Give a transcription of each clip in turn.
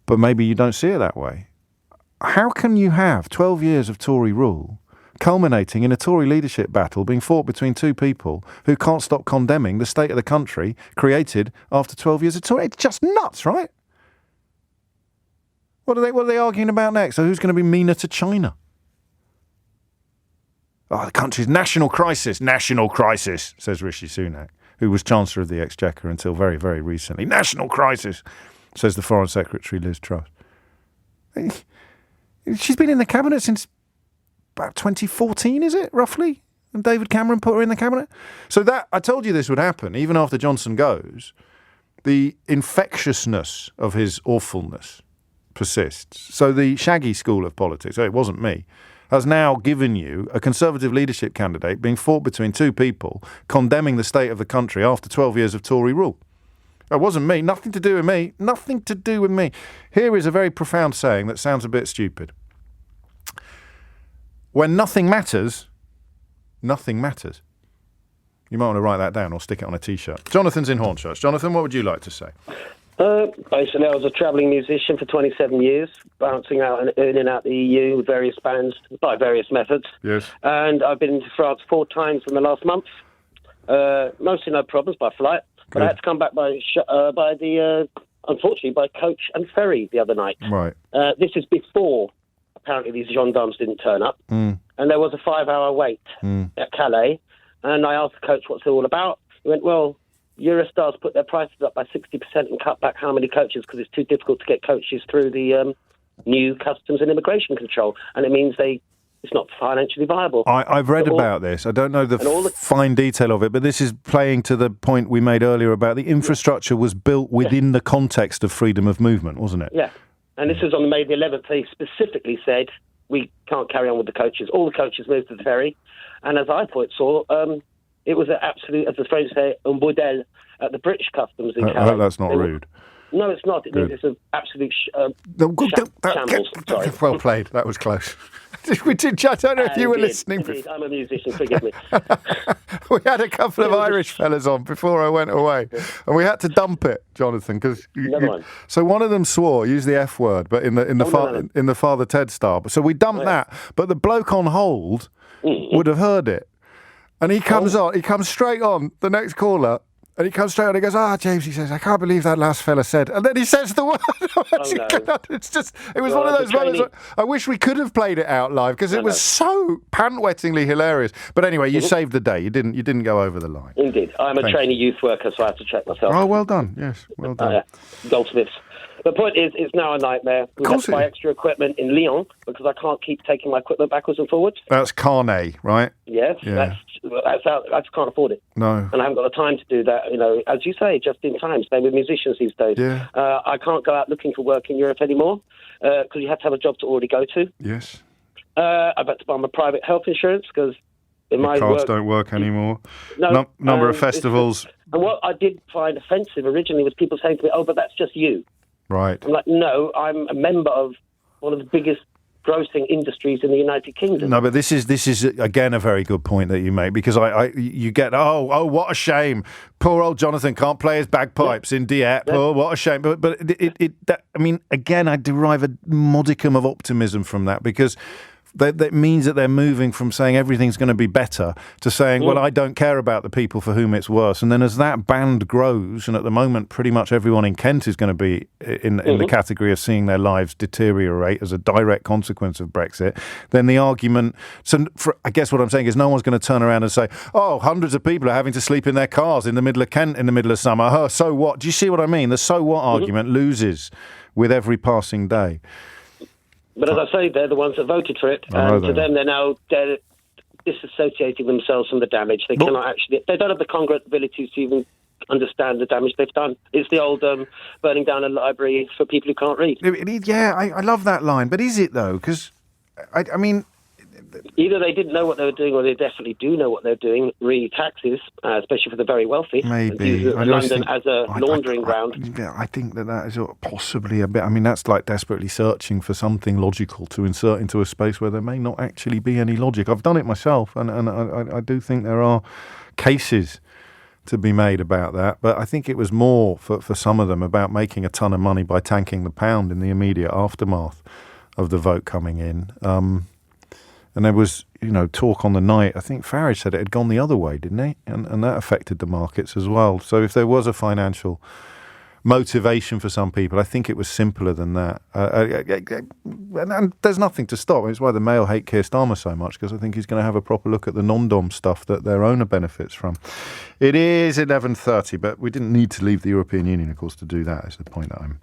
but maybe you don't see it that way. How can you have 12 years of Tory rule culminating in a Tory leadership battle being fought between two people who can't stop condemning the state of the country created after 12 years of Tory? It's just nuts, right? What are they arguing about next? So who's going to be meaner to China? Oh, the country's national crisis, says Rishi Sunak, who was Chancellor of the Exchequer until very, very recently. National crisis, says the Foreign Secretary, Liz Truss. She's been in the cabinet since about 2014, is it, roughly? And David Cameron put her in the cabinet? So that, I told you this would happen, even after Johnson goes. The infectiousness of his awfulness persists. So the shaggy school of politics, it wasn't me, has now given you a Conservative leadership candidate being fought between two people condemning the state of the country after 12 years of Tory rule. It wasn't me. Nothing to do with me. Nothing to do with me. Here is a very profound saying that sounds a bit stupid. When nothing matters, nothing matters. You might want to write that down or stick it on a T-shirt. Jonathan's in Hornchurch. Jonathan, what would you like to say? Basically, I was a travelling musician for 27 years, bouncing out and in and out the EU with various bands by various methods. Yes. And I've been to France 4 times in the last month. Mostly no problems by flight. But I had to come back unfortunately, by coach and ferry the other night. Right. This is before, apparently, these gendarmes didn't turn up. And there was a 5-hour wait at Calais. And I asked the coach what's it all about. He went, well, Eurostar's put their prices up by 60% and cut back how many coaches because it's too difficult to get coaches through the new customs and immigration control. And it means it's not financially viable. I've read about this. I don't know the fine detail of it, but this is playing to the point we made earlier about the infrastructure was built within the context of freedom of movement, wasn't it? Yeah. And this was on May the 11th. They specifically said, we can't carry on with the coaches. All the coaches moved to the ferry. And as I saw, it was an absolute, as the French say, un bordel at the British customs in Calais. I hope that's not rude. No, it's not. It's an absolute shambles. Sorry. Well played. That was close. We did. I don't know if you were listening. Indeed. I'm a musician, forgive me. We had a couple of Irish fellas on before I went away, and we had to dump it, Jonathan, because so one of them swore, used the F word, but in the Father Ted style. So we dumped that, but the bloke on hold would have heard it. And he comes on, he comes straight on, the next caller, and he comes straight on, he goes, James, he says, I can't believe that last fella said. And then he says the word. It's just, it was one of those moments. I wish we could have played it out live, because it was so pant-wettingly hilarious. But anyway, you saved the day. You didn't go over the line. Indeed. I'm a trainee youth worker, so I have to check myself. Oh, well done. Yes, well done. Goldsmiths. The point is, it's now a nightmare. We have to buy extra equipment in Lyon because I can't keep taking my equipment backwards and forwards. That's carnet, right? Yes, yeah. That's out. I just can't afford it. No. And I haven't got the time to do that, as you say, just in time. Same with musicians these days. Yeah. I can't go out looking for work in Europe anymore because you have to have a job to already go to. Yes. I've had to buy my private health insurance because my cards don't work anymore. No, number of festivals. And what I did find offensive originally was people saying to me, oh, but that's just you. Right. I'm like, no, I'm a member of one of the biggest grossing industries in the United Kingdom. No, but this is again a very good point that you make, because you get what a shame, poor old Jonathan can't play his bagpipes in Dieppe. Yeah. Oh, what a shame. But again, I derive a modicum of optimism from that, because that means that they're moving from saying everything's going to be better to saying, well, I don't care about the people for whom it's worse. And then as that band grows, and at the moment pretty much everyone in Kent is going to be in the category of seeing their lives deteriorate as a direct consequence of Brexit, then the argument... I guess what I'm saying is no one's going to turn around and say, oh, hundreds of people are having to sleep in their cars in the middle of Kent in the middle of summer. Oh, so what? Do you see what I mean? The so what argument loses with every passing day. But as I say, they're the ones that voted for it, and to them, they're disassociating themselves from the damage. They cannot actually. They don't have the congruent abilities to even understand the damage they've done. It's the old burning down a library for people who can't read. Yeah, I love that line. But is it though? Because I mean, either they didn't know what they were doing, or they definitely do know what they're doing. Taxes, especially for the very wealthy. Maybe London as a laundering ground. I think that is possibly a bit. I mean, that's like desperately searching for something logical to insert into a space where there may not actually be any logic. I've done it myself, and I do think there are cases to be made about that. But I think it was more for some of them about making a ton of money by tanking the pound in the immediate aftermath of the vote coming in. And there was, talk on the night. I think Farage said it had gone the other way, didn't he? And that affected the markets as well. So if there was a financial motivation for some people, I think it was simpler than that. And there's nothing to stop. It's why the Mail hate Keir Starmer so much, because I think he's going to have a proper look at the non-dom stuff that their owner benefits from. It is 11:30, but we didn't need to leave the European Union, of course, to do that, is the point that I'm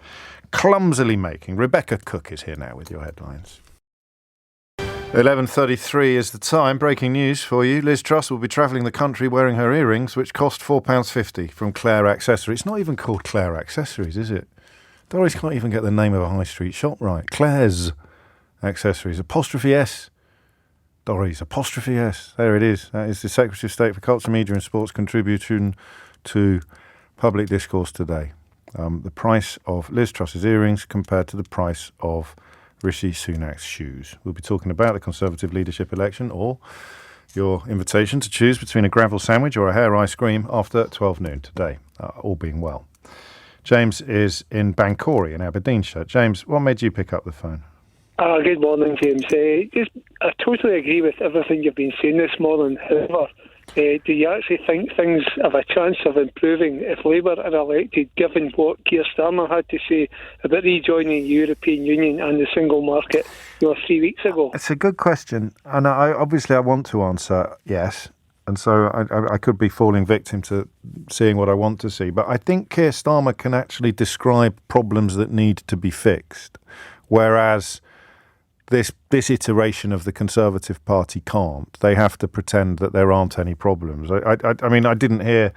clumsily making. Rebecca Cook is here now with your headlines. 11:33 is the time. Breaking news for you. Liz Truss will be travelling the country wearing her earrings, which cost £4.50 from Claire Accessories. It's not even called Claire Accessories, is it? Doris can't even get the name of a high street shop right. Claire's Accessories. Apostrophe S. Doris, apostrophe S. There it is. That is the Secretary of State for Culture, Media and Sports contribution to public discourse today. The price of Liz Truss's earrings compared to the price of Rishi Sunak's shoes. We'll be talking about the Conservative leadership election or your invitation to choose between a gravel sandwich or a hair ice cream after 12 noon today, all being well. James is in Bancory in Aberdeenshire. James, what made you pick up the phone? Good morning, James. I totally agree with everything you've been saying this morning. However, do you actually think things have a chance of improving if Labour are elected, given what Keir Starmer had to say about rejoining the European Union and the single market 3 weeks ago? It's a good question, and I want to answer yes, and so I could be falling victim to seeing what I want to see, but I think Keir Starmer can actually describe problems that need to be fixed, whereas this iteration of the Conservative Party can't. They have to pretend that there aren't any problems. I mean, I didn't hear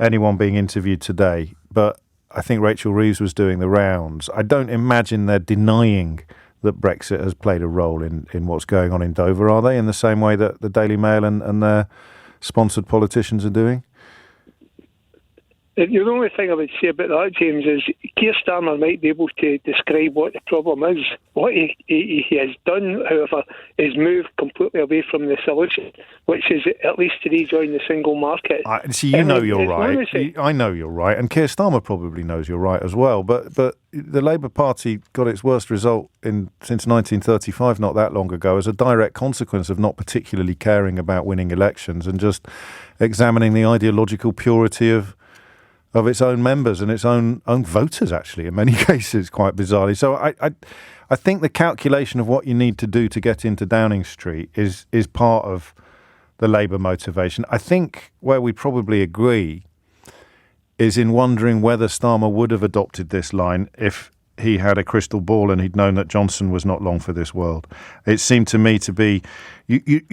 anyone being interviewed today, but I think Rachel Reeves was doing the rounds. I don't imagine they're denying that Brexit has played a role in what's going on in Dover, are they? In the same way that the Daily Mail and their sponsored politicians are doing? The only thing I would say about that, James, is Keir Starmer might be able to describe what the problem is. What he has done, however, is moved completely away from the solution, which is at least to rejoin the single market. You're right. I know you're right, and Keir Starmer probably knows you're right as well. But the Labour Party got its worst result since 1935, not that long ago, as a direct consequence of not particularly caring about winning elections and just examining the ideological purity of its own members and its own voters, actually, in many cases, quite bizarrely. So I think the calculation of what you need to do to get into Downing Street is part of the Labour motivation. I think where we probably agree is in wondering whether Starmer would have adopted this line if he had a crystal ball and he'd known that Johnson was not long for this world. It seemed to me to be...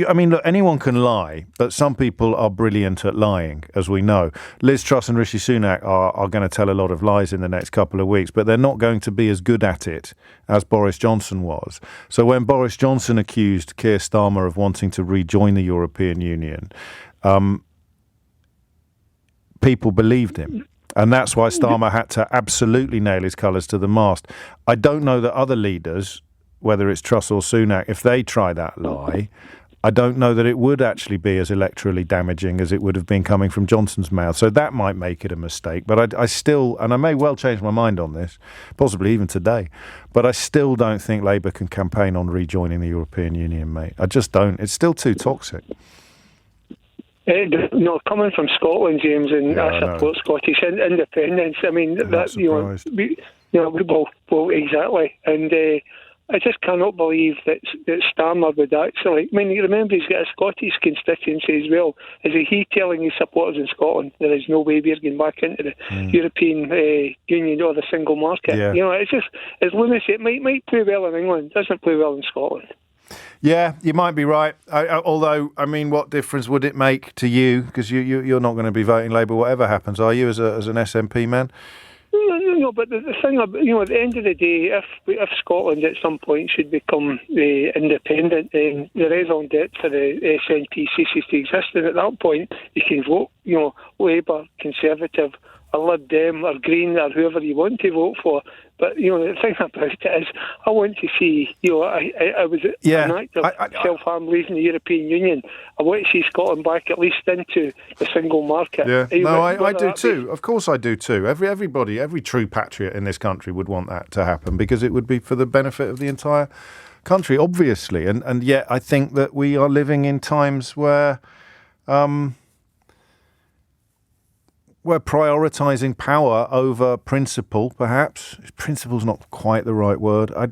I mean, look, anyone can lie, but some people are brilliant at lying, as we know. Liz Truss and Rishi Sunak are going to tell a lot of lies in the next couple of weeks, but they're not going to be as good at it as Boris Johnson was. So when Boris Johnson accused Keir Starmer of wanting to rejoin the European Union, people believed him. And that's why Starmer had to absolutely nail his colours to the mast. I don't know that other leaders, whether it's Truss or Sunak, if they try that lie, I don't know that it would actually be as electorally damaging as it would have been coming from Johnson's mouth. So that might make it a mistake. But I still, and I may well change my mind on this, possibly even today, but I still don't think Labour can campaign on rejoining the European Union, mate. I just don't. It's still too toxic. Coming from Scotland, James, and I support Scottish independence. I mean, exactly. And I just cannot believe that Starmer would actually. I mean, you remember he's got a Scottish constituency as well. Is he telling his supporters in Scotland there is no way we're going back into the European Union or the single market? Yeah. It's lunacy. It might play well in England, doesn't play well in Scotland. Yeah, you might be right. Although, I mean, what difference would it make to you? Because you're not going to be voting Labour whatever happens, are you, as an SNP man? No, but the thing, at the end of the day, if Scotland at some point should become independent, then the raison d'etre for the SNP ceases to exist, and at that point you can vote, Labour, Conservative, or Lib Dem, or Green, or whoever you want to vote for. But, the thing about it is, I want to see, I was an active self-harm leaving the European Union. I want to see Scotland back at least into the single market. Yeah, I do too. Of course I do too. Every true patriot in this country would want that to happen because it would be for the benefit of the entire country, obviously. And yet I think that we are living in times where we're prioritising power over principle, perhaps. Principle's not quite the right word. I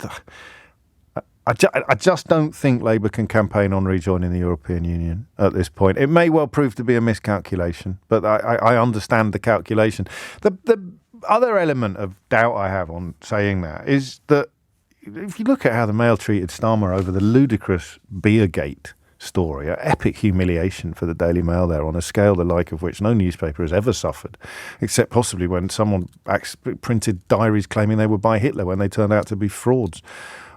just don't think Labour can campaign on rejoining the European Union at this point. It may well prove to be a miscalculation, but I understand the calculation. The other element of doubt I have on saying that is that if you look at how the Mail treated Starmer over the ludicrous Beergate story, an epic humiliation for the Daily Mail there on a scale the like of which no newspaper has ever suffered, except possibly when someone printed diaries claiming they were by Hitler when they turned out to be frauds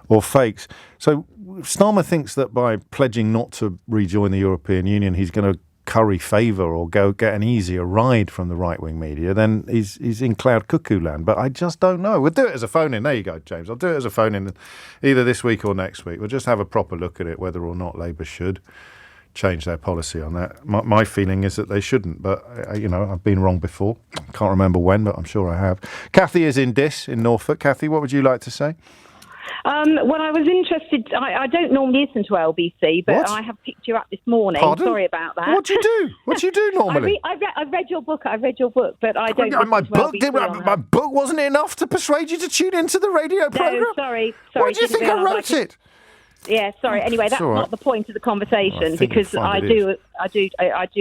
or fakes. So Starmer thinks that by pledging not to rejoin the European Union, he's going to curry favour or go get an easier ride from the right-wing media, then he's in cloud cuckoo land. But I just don't know. We'll do it as a phone-in. There you go, James. I'll do it as a phone-in either this week or next week. We'll just have a proper look at it, whether or not Labour should change their policy on that. My feeling is that they shouldn't, but, I've been wrong before. Can't remember when, but I'm sure I have. Kathy is in Diss in Norfolk. Kathy, what would you like to say? Well, I was interested. I don't normally listen to LBC, but What? I have picked you up this morning. Pardon? Sorry about that. What do you do? What do you do normally? I read your book. I read your book, but I don't. My listen to book, LBC my book wasn't enough to persuade you to tune into the radio programme? No, sorry. Why do you think I wrote it? Yeah, sorry. Anyway, that's all right. not the point of the conversation, I because I do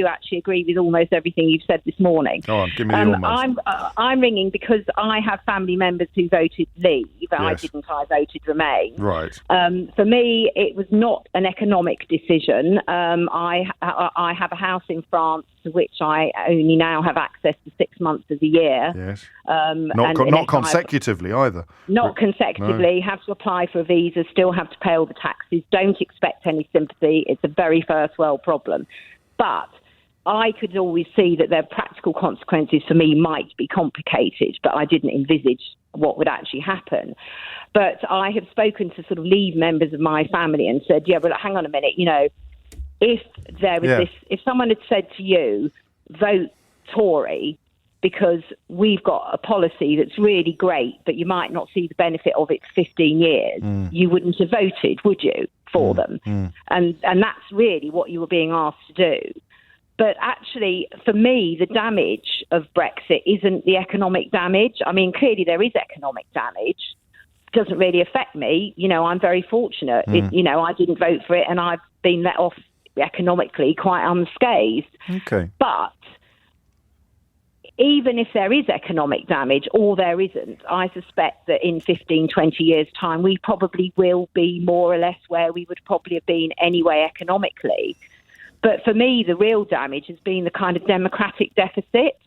actually agree with almost everything you've said this morning. Go on, give me the almost. I'm ringing because I have family members who voted leave. I didn't. I voted remain. Right. For me, it was not an economic decision. I have a house in France, to which I only now have access to 6 months of the year. Yes. Not consecutively either. Not consecutively. No. Have to apply for a visa. Still have to pay all the taxes. Don't expect any sympathy. It's a very first world problem. But I could always see that their practical consequences for me might be complicated, but I didn't envisage what would actually happen. But I have spoken to sort of Leave members of my family and said, but hang on a minute, if there was if someone had said to you, vote Tory because we've got a policy that's really great, but you might not see the benefit of it for 15 years, you wouldn't have voted, would you, for them? And that's really what you were being asked to do. But actually, for me, the damage of Brexit isn't the economic damage. I mean, clearly there is economic damage. It doesn't really affect me. I'm very fortunate. I didn't vote for it and I've been let off economically quite unscathed. Okay. But even if there is economic damage or there isn't, I suspect that in 15, 20 years' time, we probably will be more or less where we would probably have been anyway economically. But for me, the real damage has been the kind of democratic deficit,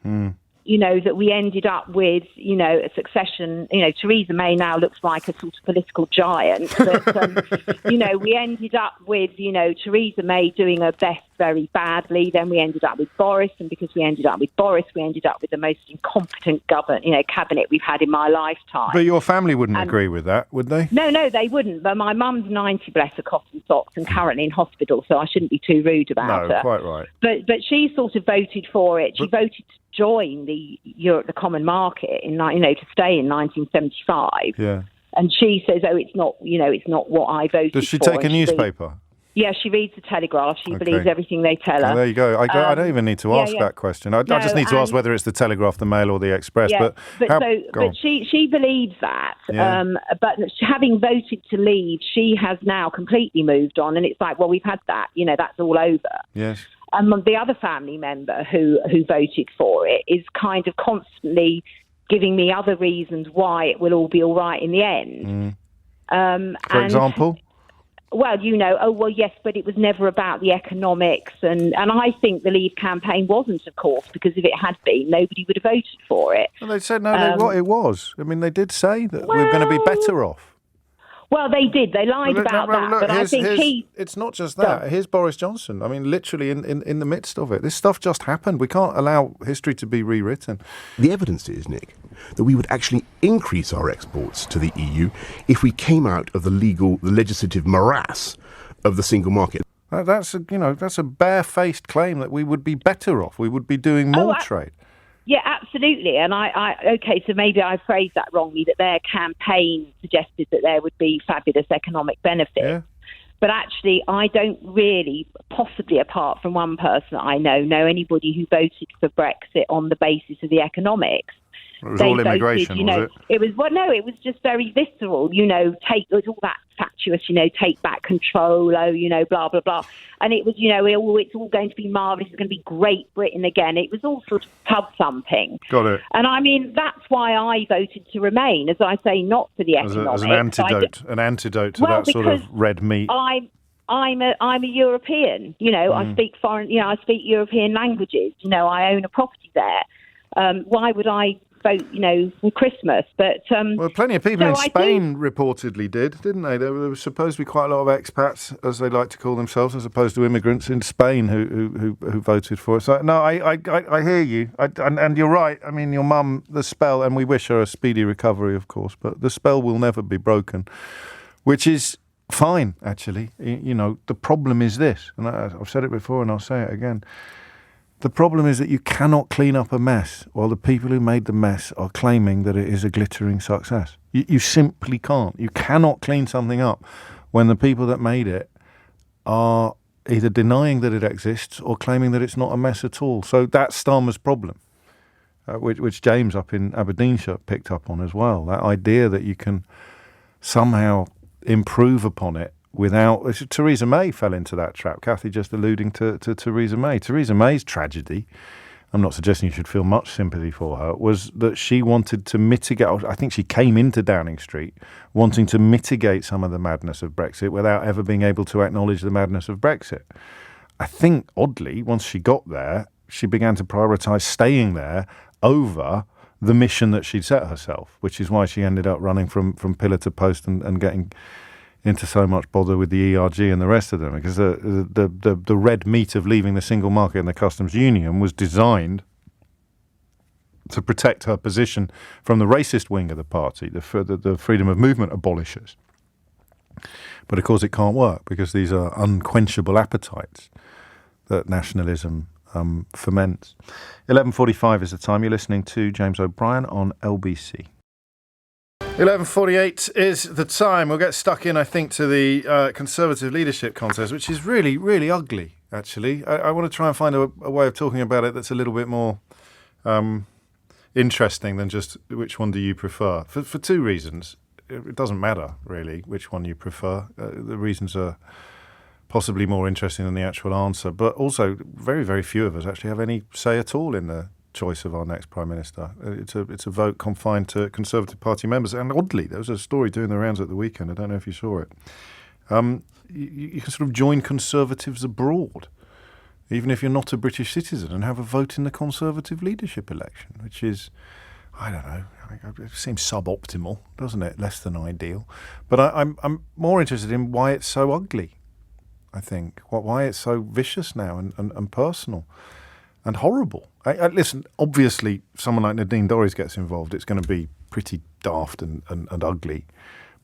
that we ended up with, a succession. Theresa May now looks like a sort of political giant. But, we ended up with, Theresa May doing her best very badly. Then we ended up with Boris. And because we ended up with Boris, we ended up with the most incompetent cabinet we've had in my lifetime. But your family wouldn't agree with that, would they? No, they wouldn't. But my mum's 90, bless her cotton socks, and currently in hospital, so I shouldn't be too rude about her. No, quite right. But she sort of voted for it. She voted to join the common market to stay in 1975. Yeah. And she says, it's not what I voted for. Does she take a newspaper? She reads the Telegraph. She believes everything they tell her. Oh, there you go. I don't even need to ask that question. I just need to ask whether it's the Telegraph, the Mail, or the Express. But she believes that. Yeah. But having voted to leave, she has now completely moved on. And it's like, well, we've had that. That's all over. Yes. And the other family member who voted for it is kind of constantly giving me other reasons why it will all be all right in the end. For example? Well, yes, but it was never about the economics. And I think the Leave campaign wasn't, of course, because if it had been, nobody would have voted for it. Well, they said, it was. I mean, they did say that we're going to be better off. Well, they did. They lied about that. But I think it's not just that. Here's Boris Johnson. I mean, literally in the midst of it. This stuff just happened. We can't allow history to be rewritten. The evidence is, Nick, that we would actually increase our exports to the EU if we came out of the legislative morass of the single market. That's a barefaced claim that we would be better off. We would be doing more trade. Yeah, absolutely. And so maybe I phrased that wrongly, that their campaign suggested that there would be fabulous economic benefits. Yeah. But actually, I don't really, possibly apart from one person I know anybody who voted for Brexit on the basis of the economics. It was all immigration, was it? It was just very visceral, it was all that fatuous, take back control, blah, blah, blah. And it was, it's all going to be marvellous, it's going to be Great Britain again. It was all sort of pub thumping. Got it. And I mean, that's why I voted to remain, as I say, not for the economics. As an antidote to that sort of red meat. I'm a European, I speak I speak European languages, I own a property there. Why would I vote, for Christmas? But well, plenty of people in Spain reportedly didn't they? There was supposed to be quite a lot of expats, as they like to call themselves, as opposed to immigrants in Spain who voted for it. So no, I hear you, and you're right. I mean, your mum, the spell, and we wish her a speedy recovery, of course, but the spell will never be broken, which is fine, actually. The problem is this, and I've said it before, and I'll say it again. The problem is that you cannot clean up a mess while the people who made the mess are claiming that it is a glittering success. You simply can't. You cannot clean something up when the people that made it are either denying that it exists or claiming that it's not a mess at all. So that's Starmer's problem, which James up in Aberdeenshire picked up on as well. That idea that you can somehow improve upon it without... Theresa May fell into that trap. Kathy just alluding to Theresa May. Theresa May's tragedy, I'm not suggesting you should feel much sympathy for her, was that she wanted to mitigate... I think she came into Downing Street wanting to mitigate some of the madness of Brexit without ever being able to acknowledge the madness of Brexit. I think, oddly, once she got there, she began to prioritise staying there over the mission that she'd set herself, which is why she ended up running from pillar to post and getting into so much bother with the ERG and the rest of them, because the red meat of leaving the single market and the customs union was designed to protect her position from the racist wing of the party, the freedom of movement abolishers. But of course it can't work, because these are unquenchable appetites that nationalism ferments. 11:45 is the time. You're listening to James O'Brien on LBC. 11:48 is the time. We'll get stuck in, I think, to the Conservative leadership contest, which is really, really ugly, actually. I want to try and find a way of talking about it that's a little bit more interesting than just which one do you prefer. For two reasons. It doesn't matter, really, which one you prefer. The reasons are possibly more interesting than the actual answer. But also, very, very few of us actually have any say at all in the choice of our next Prime Minister. It's a vote confined to Conservative Party members. And oddly, there was a story doing the rounds at the weekend. I don't know if you saw it. You can sort of join Conservatives abroad, even if you're not a British citizen, and have a vote in the Conservative leadership election, which is, I don't know, it seems suboptimal, doesn't it? Less than ideal. But I'm more interested in why it's so ugly, I think. Why it's so vicious now and personal and horrible. Listen, obviously, someone like Nadine Dorries gets involved, it's going to be pretty daft and ugly.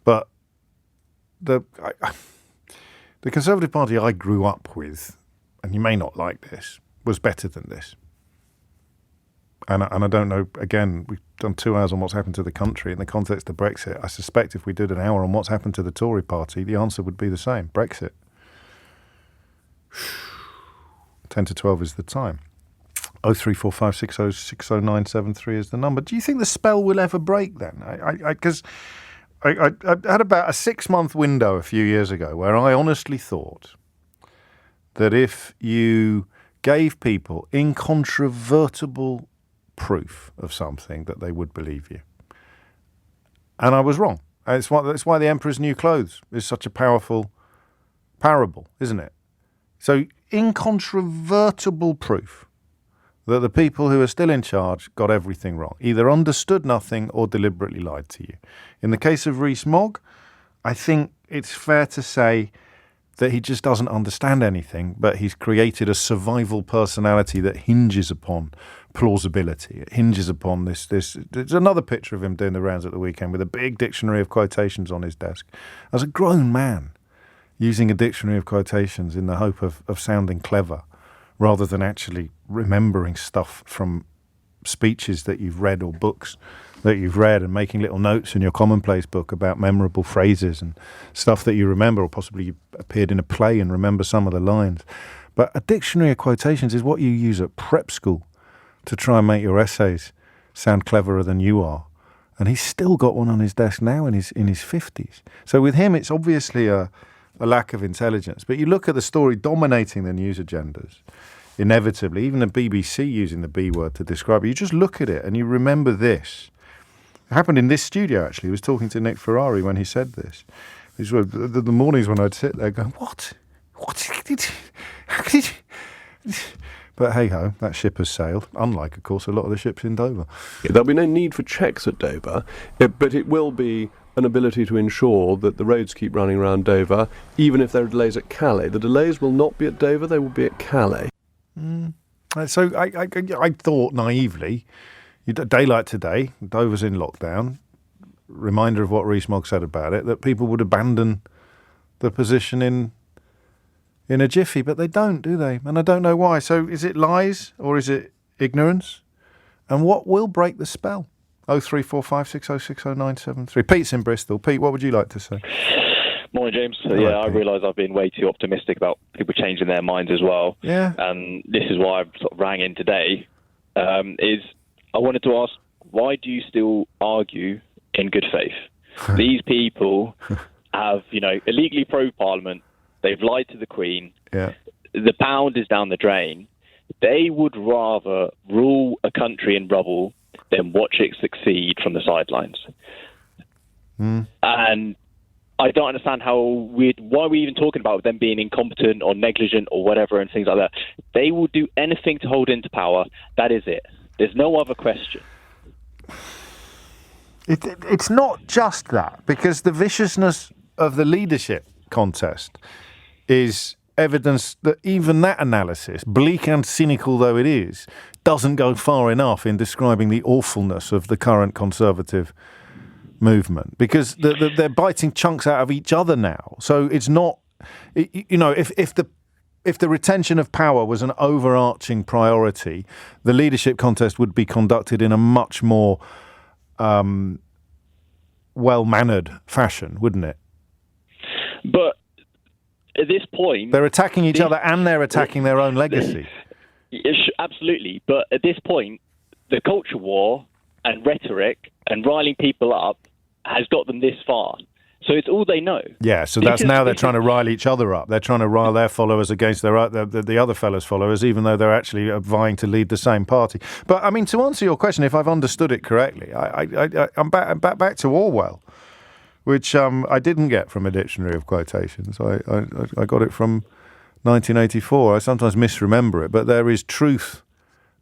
But the Conservative Party I grew up with, and you may not like this, was better than this. And I don't know, again, we've done 2 hours on what's happened to the country in the context of Brexit. I suspect if we did an hour on what's happened to the Tory party, the answer would be the same, Brexit. 10 to 12 is the time. 03456060973 is the number. Do you think the spell will ever break then? Because I had about a 6-month window a few years ago where I honestly thought that if you gave people incontrovertible proof of something, that they would believe you. And I was wrong. It's why the Emperor's New Clothes is such a powerful parable, isn't it? So incontrovertible proof that the people who are still in charge got everything wrong, either understood nothing or deliberately lied to you. In the case of Rees-Mogg, I think it's fair to say that he just doesn't understand anything, but he's created a survival personality that hinges upon plausibility. It hinges upon this. There's another picture of him doing the rounds at the weekend with a big dictionary of quotations on his desk. As a grown man, using a dictionary of quotations in the hope of sounding clever, rather than actually remembering stuff from speeches that you've read or books that you've read, and making little notes in your commonplace book about memorable phrases and stuff that you remember, or possibly you appeared in a play and remember some of the lines. But a dictionary of quotations is what you use at prep school to try and make your essays sound cleverer than you are. And he's still got one on his desk now in his 50s. So with him, it's obviously a lack of intelligence. But you look at the story dominating the news agendas, inevitably, even the BBC using the B word to describe it. You just look at it and you remember this. It happened in this studio, actually. I was talking to Nick Ferrari when he said this. These were the mornings when I'd sit there going, what? How did you... But hey-ho, that ship has sailed, unlike, of course, a lot of the ships in Dover. Yeah, there'll be no need for checks at Dover, but it will be an ability to ensure that the roads keep running around Dover, even if there are delays at Calais. The delays will not be at Dover, they will be at Calais. So I thought naively, a day like today, Dover's in lockdown, reminder of what Rees-Mogg said about it, that people would abandon the position in a jiffy, but they don't, do they? And I don't know why. So is it lies or is it ignorance? And what will break the spell? 03456060973. Pete's in Bristol. Pete, what would you like to say? Morning, James. Hello, yeah, I Pete. realise I've been way too optimistic about people changing their minds as well. Yeah. And this is why I've sort of rang in today, is I wanted to ask, why do you still argue in good faith? These people have, illegally probed Parliament. They've lied to the Queen. Yeah. The pound is down the drain. They would rather rule a country in rubble than watch it succeed from the sidelines. And I don't understand why are we even talking about them being incompetent or negligent or whatever and things like that. They will do anything to hold into power. That is it. There's no other question. It's not just that, because the viciousness of the leadership contest is evidence that even that analysis, bleak and cynical though it is, doesn't go far enough in describing the awfulness of the current Conservative movement, because they're biting chunks out of each other now. So it's not, if the retention of power was an overarching priority, the leadership contest would be conducted in a much more well-mannered fashion, wouldn't it? But at this point... They're attacking each other and they're attacking their own legacy. Absolutely. But at this point, the culture war and rhetoric and riling people up has got them this far. So it's all they know. Yeah, so that's now they're trying to rile each other up. They're trying to rile their followers against the other fellows' followers, even though they're actually vying to lead the same party. But, I mean, to answer your question, if I've understood it correctly, I'm back to Orwell, which I didn't get from a dictionary of quotations. I got it from 1984. I sometimes misremember it, but there is truth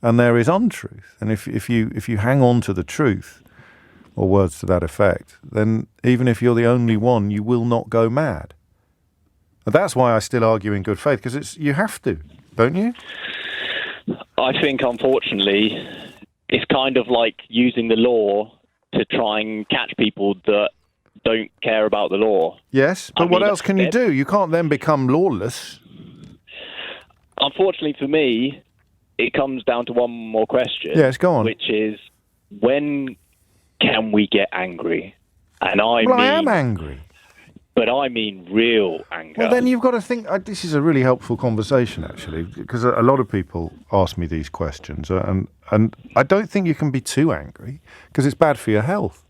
and there is untruth. And if you hang on to the truth, or words to that effect, then even if you're the only one, you will not go mad. And that's why I still argue in good faith, because you have to, don't you? I think, unfortunately, it's kind of like using the law to try and catch people that don't care about the law. Yes, but what else can you do? You can't then become lawless. Unfortunately for me, it comes down to one more question. Yes, go on. Which is, when can we get angry? And I am angry. But I mean real anger. Well, then you've got to think, this is a really helpful conversation, actually, because a lot of people ask me these questions, and I don't think you can be too angry, because it's bad for your health.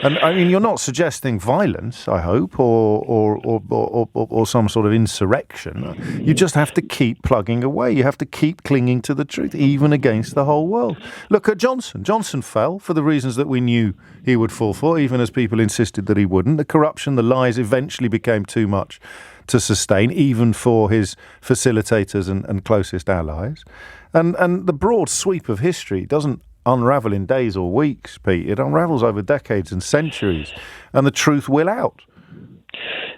And I mean, you're not suggesting violence, I hope, or some sort of insurrection. You just have to keep plugging away. You have to keep clinging to the truth, even against the whole world. Look at Johnson. Johnson fell for the reasons that we knew he would fall for, even as people insisted that he wouldn't. The corruption, the lies eventually became too much to sustain, even for his facilitators and closest allies. And the broad sweep of history doesn't unravel in days or weeks, Pete. It unravels over decades and centuries, and the truth will out.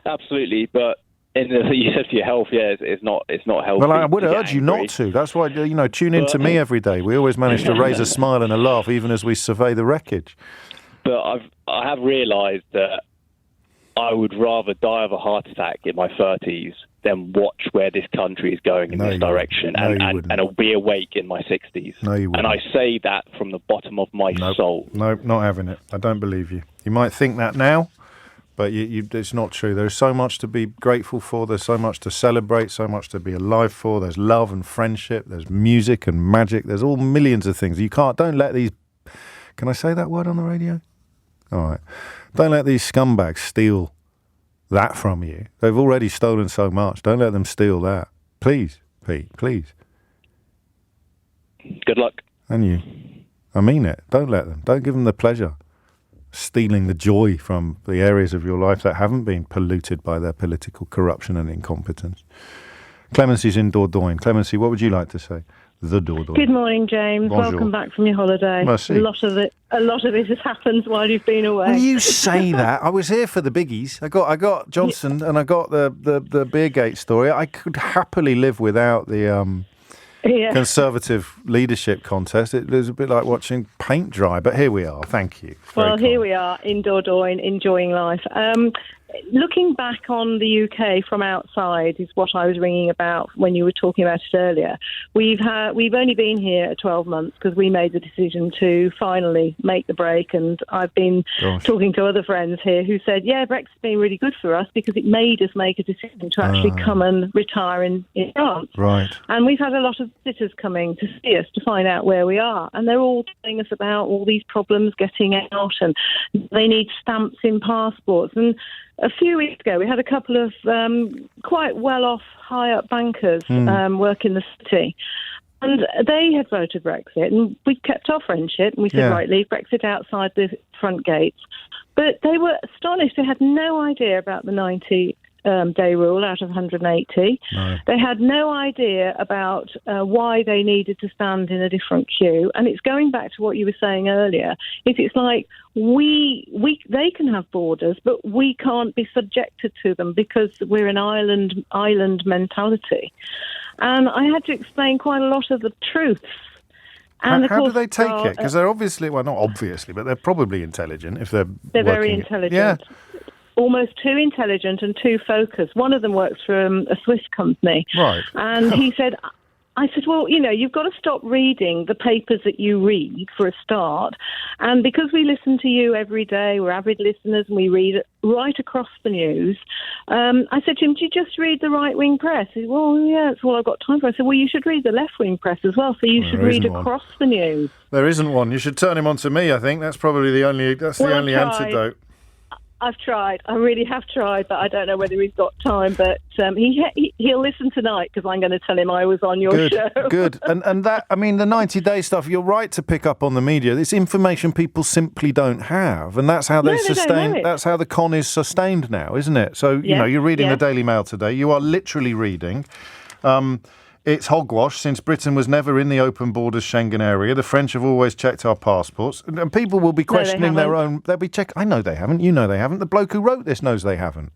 absolutely. But you said for your health, it's not healthy. Well, I would urge you not to. That's why, tune in to me every day. We always manage to raise a smile and a laugh, even as we survey the wreckage. But I have realised that I would rather die of a heart attack in my 30s than watch where this country is going in this direction, and I'll be awake in my 60s. No, you wouldn't. And I say that from the bottom of my soul. No, not having it. I don't believe you. You might think that now, but it's not true. There's so much to be grateful for. There's so much to celebrate, so much to be alive for. There's love and friendship. There's music and magic. There's all millions of things. Don't let these... Can I say that word on the radio? All right. Don't let these scumbags steal that from you. They've already stolen so much. Don't let them steal that. Please, Pete, please. Good luck. And you. I mean it. Don't let them. Don't give them the pleasure. Stealing the joy from the areas of your life that haven't been polluted by their political corruption and incompetence. Clemency's in Dordogne. Clemency, what would you like to say? The Dordogne. Good morning, James. Bonjour. Welcome back from your holiday. Merci. A lot of it has happened while you've been away. Will you say that? I was here for the biggies. I got Johnson and I got the Beergate story. I could happily live without the Conservative leadership contest. It was a bit like watching paint dry, but here we are. Thank you. Well, here we are in Dordogne, enjoying life. Looking back on the UK from outside is what I was ringing about when you were talking about it earlier. We've only been here 12 months because we made the decision to finally make the break, and I've been talking to other friends here who said, Brexit's been really good for us because it made us make a decision to actually come and retire in France. Right. And we've had a lot of visitors coming to see us to find out where we are, and they're all telling us about all these problems getting out, and they need stamps in passports. And a few weeks ago, we had a couple of quite well-off, high-up bankers work in the city. And they had voted Brexit, and we kept our friendship, and we said, right, leave Brexit outside the front gates. But they were astonished. They had no idea about the 90-day rule out of 180. No. They had no idea about why they needed to stand in a different queue. And it's going back to what you were saying earlier. It's like they can have borders, but we can't be subjected to them because we're an island mentality. And I had to explain quite a lot of the truths. And how do they take it? Because they're obviously, well, not obviously, but they're probably intelligent if they're very intelligent. Yeah. Almost too intelligent and too focused. One of them works for a Swiss company. Right. And I said, well, you've got to stop reading the papers that you read for a start. And because we listen to you every day, we're avid listeners and we read right across the news. I said to him, do you just read the right-wing press? He said, well, yeah, that's all I've got time for. I said, well, you should read the left-wing press as well. So you should read across the news. There isn't one. You should turn him on to me, I think. That's probably the only antidote. I've tried. I really have tried, but I don't know whether he's got time. But he'll listen tonight because I'm going to tell him I was on your show. Good. And that, I mean, the 90-day stuff, you're right to pick up on the media. It's information people simply don't have. And that's how they sustain. That's how the con is sustained now, isn't it? So, you're reading the Daily Mail today. You are literally reading. It's hogwash since Britain was never in the open borders Schengen area. The French have always checked our passports. And people will be questioning their own... They'll be checking... I know they haven't. You know they haven't. The bloke who wrote this knows they haven't.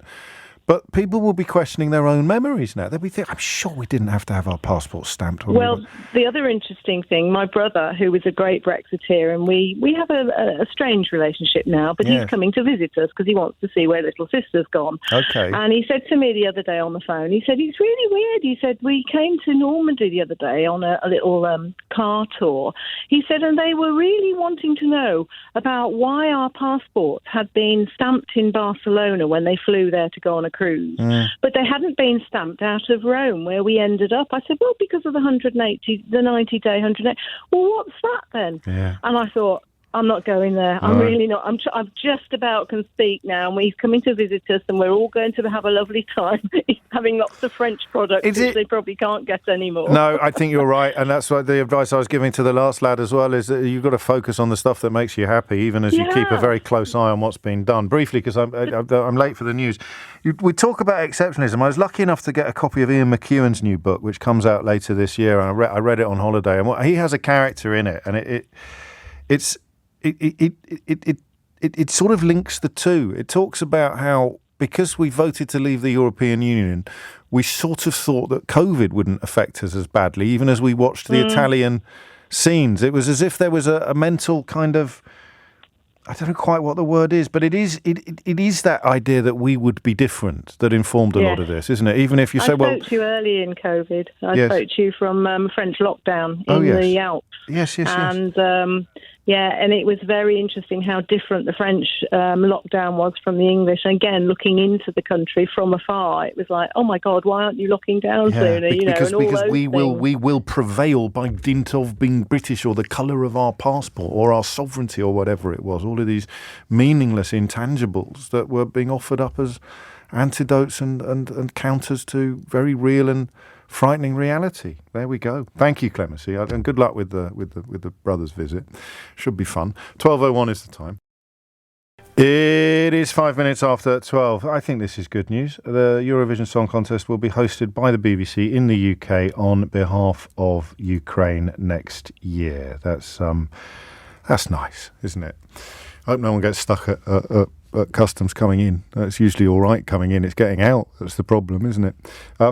But people will be questioning their own memories now. They'll be thinking, I'm sure we didn't have to have our passports stamped. Well, the other interesting thing, my brother, who was a great Brexiteer, and we have a strange relationship now, but he's coming to visit us because he wants to see where little sister's gone. Okay. And he said to me the other day on the phone, he said, it's really weird. He said, we came to Normandy the other day on a little car tour. He said, and they were really wanting to know about why our passports had been stamped in Barcelona when they flew there to go on a cruise, but they hadn't been stamped out of Rome where we ended up. I said, well, because of the 90-day, 180. Well, what's that then? Yeah. And I thought, I'm not going there. I'm really not. I'm just about can speak now, and he's coming to visit us, and we're all going to have a lovely time having lots of French products which they probably can't get anymore. No, I think you're right, and that's what the advice I was giving to the last lad as well, is that you've got to focus on the stuff that makes you happy, even as you keep a very close eye on what's being done. Briefly, because I'm late for the news. We talk about exceptionalism. I was lucky enough to get a copy of Ian McEwan's new book, which comes out later this year, and I read it on holiday, and he has a character in it, and it sort of links the two. It talks about how because we voted to leave the European Union, we sort of thought that COVID wouldn't affect us as badly, even as we watched the Italian scenes. It was as if there was a mental kind of, I don't know quite what the word is, but it is that idea that we would be different that informed a lot of this, isn't it? Even if you say, I spoke to you early in COVID. I spoke to you from French lockdown in the Alps. Yes. And it was very interesting how different the French lockdown was from the English. And again, looking into the country from afar, it was like, oh my God, why aren't you locking down sooner? Because we will prevail by dint of being British or the colour of our passport or our sovereignty or whatever it was. All of these meaningless intangibles that were being offered up as antidotes and counters to very real and frightening reality. There we go. Thank you, Clemency, and good luck with the brothers' visit. Should be fun. 12:01 is the time. It is 5 minutes after 12. I think this is good news. The Eurovision Song Contest will be hosted by the BBC in the UK on behalf of Ukraine next year. That's nice, isn't it? I hope no one gets stuck at customs coming in. It's usually all right coming in. It's getting out that's the problem, isn't it?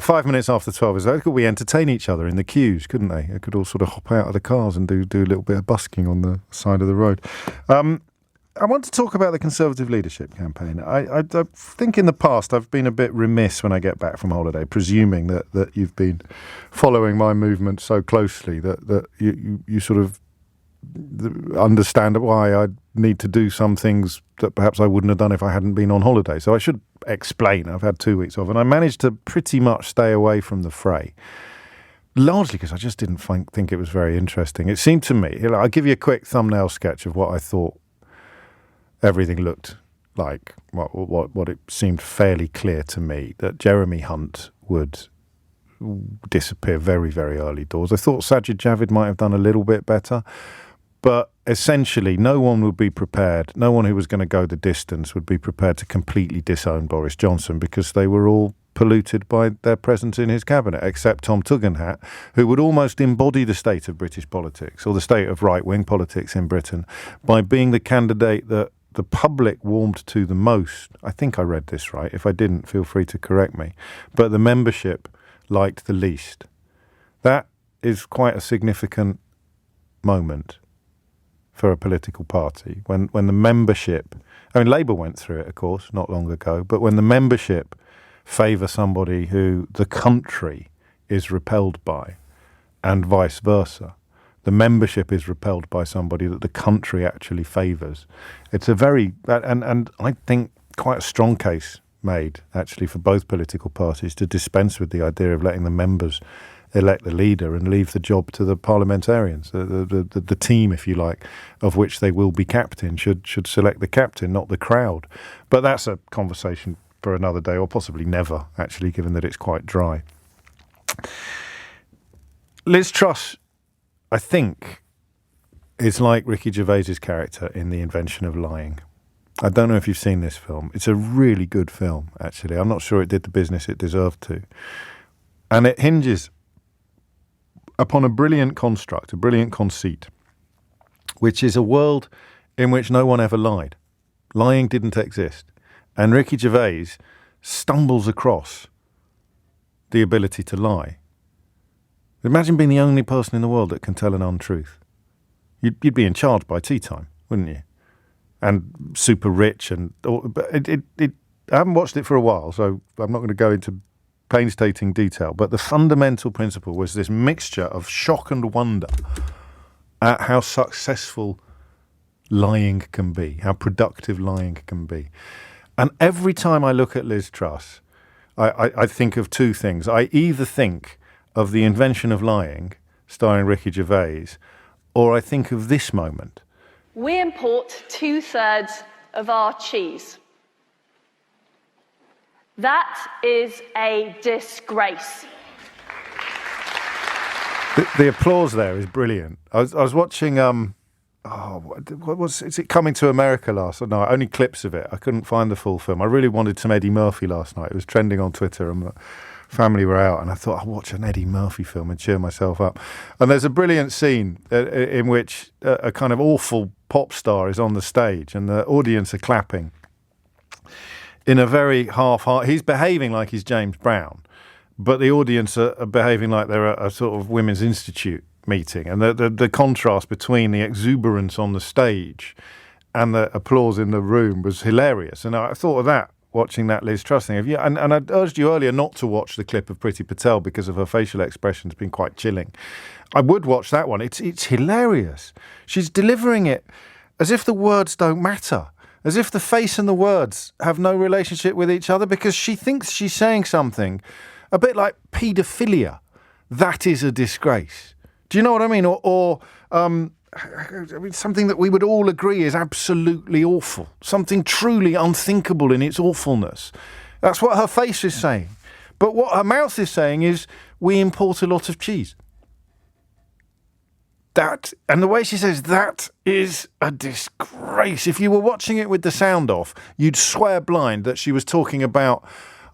5 minutes after 12 is that. Could we entertain each other in the queues, couldn't they? They could all sort of hop out of the cars and do a little bit of busking on the side of the road. I want to talk about the Conservative leadership campaign. I think in the past I've been a bit remiss when I get back from holiday, presuming that you've been following my movement so closely that you sort of understand why I need to do some things that perhaps I wouldn't have done if I hadn't been on holiday. So I should explain. I've had 2 weeks off and I managed to pretty much stay away from the fray, largely because I just didn't think it was very interesting. It seemed to me, I'll give you a quick thumbnail sketch of what I thought everything looked like, what it seemed fairly clear to me, that Jeremy Hunt would disappear very, very early doors. I thought Sajid Javid might have done a little bit better. But essentially, no one would be prepared, no one who was going to go the distance would be prepared to completely disown Boris Johnson because they were all polluted by their presence in his cabinet, except Tom Tugendhat, who would almost embody the state of British politics or the state of right-wing politics in Britain by being the candidate that the public warmed to the most. I think I read this right. If I didn't, feel free to correct me. But the membership liked the least. That is quite a significant moment for a political party, when the membership, I mean, Labour went through it, of course, not long ago, but when the membership favour somebody who the country is repelled by, and vice versa, the membership is repelled by somebody that the country actually favours. It's a very, and I think quite a strong case made, actually, for both political parties to dispense with the idea of letting the members elect the leader and leave the job to the parliamentarians. The team, if you like, of which they will be captain, should select the captain, not the crowd. But that's a conversation for another day, or possibly never, actually, given that it's quite dry. Liz Truss, I think, is like Ricky Gervais's character in The Invention of Lying. I don't know if you've seen this film. It's a really good film, actually. I'm not sure it did the business it deserved to. And it hinges upon a brilliant construct, a brilliant conceit, which is a world in which no one ever lied. Lying didn't exist. And Ricky Gervais stumbles across the ability to lie. Imagine being the only person in the world that can tell an untruth. You'd be in charge by tea time, wouldn't you? And super rich. But I haven't watched it for a while, so I'm not going to go into painstaking detail, but the fundamental principle was this mixture of shock and wonder at how successful lying can be, how productive lying can be. And every time I look at Liz Truss, I think of two things. I either think of The Invention of Lying, starring Ricky Gervais, or I think of this moment. We import 2/3 of our cheese. That is a disgrace. The applause there is brilliant. I was watching, is it Coming to America last night? No, only clips of it. I couldn't find the full film. I really wanted some Eddie Murphy last night. It was trending on Twitter and the family were out and I thought I'll watch an Eddie Murphy film and cheer myself up. And there's a brilliant scene in which a kind of awful pop star is on the stage and the audience are clapping in a very half-hearted... He's behaving like he's James Brown, but the audience are behaving like they're a sort of Women's Institute meeting. And the contrast between the exuberance on the stage and the applause in the room was hilarious. And I thought of that watching that Liz Truss thing. And I urged you earlier not to watch the clip of Priti Patel because of her facial expressions being quite chilling. I would watch that one. It's hilarious. She's delivering it as if the words don't matter, as if the face and the words have no relationship with each other, because she thinks she's saying something a bit like paedophilia. That is a disgrace. Do you know what I mean? Or something that we would all agree is absolutely awful. Something truly unthinkable in its awfulness. That's what her face is saying. But what her mouth is saying is, we import a lot of cheese. That, and the way she says that is a disgrace. If you were watching it with the sound off, you'd swear blind that she was talking about,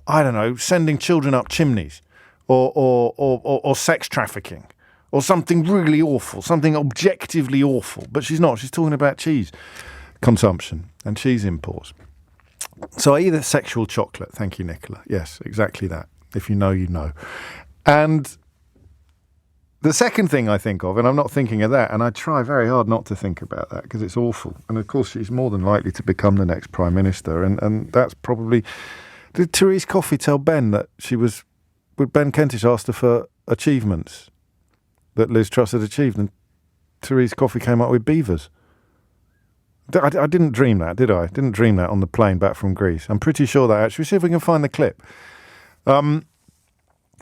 I don't know, sending children up chimneys or sex trafficking or something really awful, something objectively awful. But she's not. She's talking about cheese consumption and cheese imports. So I eat a sexual chocolate. Thank you, Nicola. Yes, exactly that. If you know, you know. And the second thing I think of, and I'm not thinking of that, and I try very hard not to think about that because it's awful. And of course, she's more than likely to become the next Prime Minister. And that's probably... Did Therese Coffey tell Ben that she was... Ben Kentish asked her for achievements that Liz Truss had achieved, and Therese Coffey came up with beavers. I didn't dream that, did I? Didn't dream that on the plane back from Greece. I'm pretty sure that actually. See if we can find the clip. And